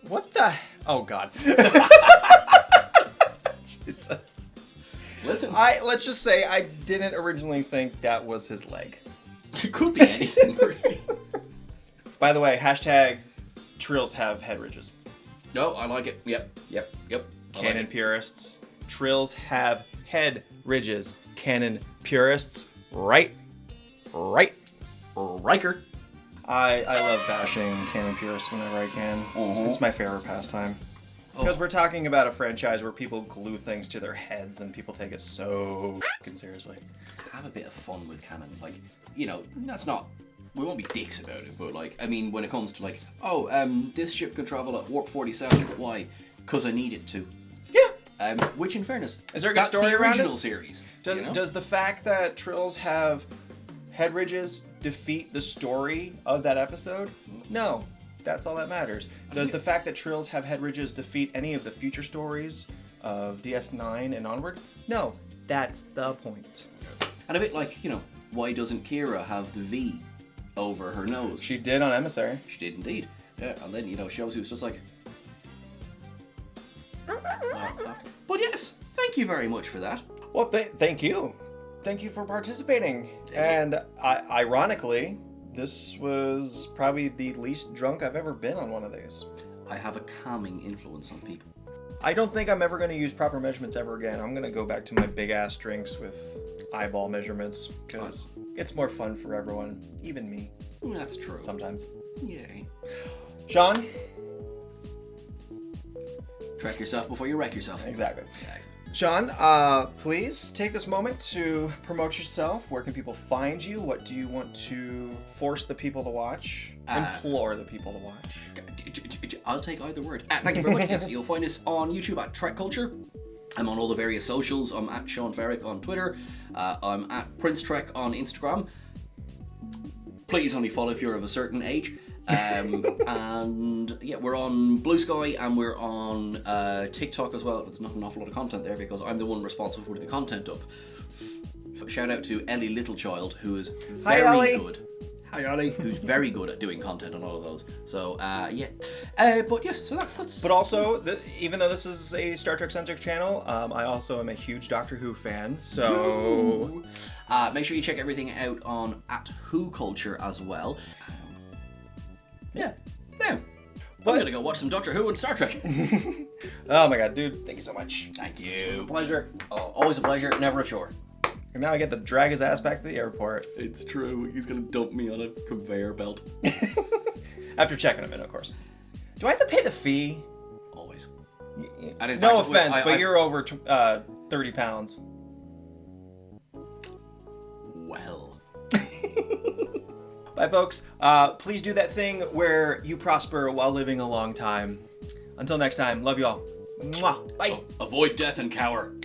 What the? Oh God. Jesus. Listen, Let's just say I didn't originally think that was his leg. it could be anything, really. By the way, hashtag Trills have head ridges. No, I like it. Yep. I like Canon it. purists. Trills have head ridges. Canon purists. Right. Riker. I love bashing canon purists whenever I can. It's my favorite pastime. Because we're talking about a franchise where people glue things to their heads and people take it so fucking seriously. Have a bit of fun with canon. Like, you know, that's not... We won't be dicks about it, but like, I mean, when it comes to like, this ship can travel at warp 47. Why? Because I need it to. Yeah. Which, in fairness, is there a good story the around original it? series. Does the fact that Trills have head ridges defeat the story of that episode? No. That's all that matters. Does the fact that Trills have head ridges defeat any of the future stories of DS9 and onward? No. That's the point. And a bit like, you know, why doesn't Kira have the V over her nose? She did on Emissary. She did indeed. Yeah, and then, you know, she obviously was just like... But yes, thank you very much for that. Well, thank you. Thank you for participating. And ironically, this was probably the least drunk I've ever been on one of these. I have a calming influence on people. I don't think I'm ever going to use proper measurements ever again. I'm going to go back to my big-ass drinks with eyeball measurements, because it's more fun for everyone, even me. That's true. Sometimes. Yay. Sean? Track yourself before you wreck yourself. Exactly. Yeah. Sean, please take this moment to promote yourself. Where can people find you? What do you want to force the people to watch? Implore the people to watch? I'll take either word. Thank you very much. Yes, you'll find us on YouTube at TrekCulture. I'm on all the various socials. I'm at Seán Ferrick on Twitter. I'm at Prince Trek on Instagram. Please only follow if you're of a certain age. And yeah, we're on Blue Sky and we're on TikTok as well. There's not an awful lot of content there because I'm the one responsible for putting the content up. Shout out to Ellie Littlechild, who is very good. Hi, Ollie. Who's very good at doing content on all of those. So, yeah. But yes, so that's... But also, even though this is a Star Trek-centric channel, I also am a huge Doctor Who fan, so... make sure you check everything out on @WhoCulture as well. Yeah. I'm gonna go watch some Doctor Who and Star Trek. Oh my god, dude, thank you so much. Thank you. It was a pleasure. Oh, always a pleasure, never a chore. And now I get to drag his ass back to the airport. It's true. He's gonna dump me on a conveyor belt. After checking him in, of course. Do I have to pay the fee? Always. No offense, but you're over 30 pounds. Well. Bye, folks. Please do that thing where you prosper while living a long time. Until next time, love y'all. Mwah. Bye. Avoid death and cower.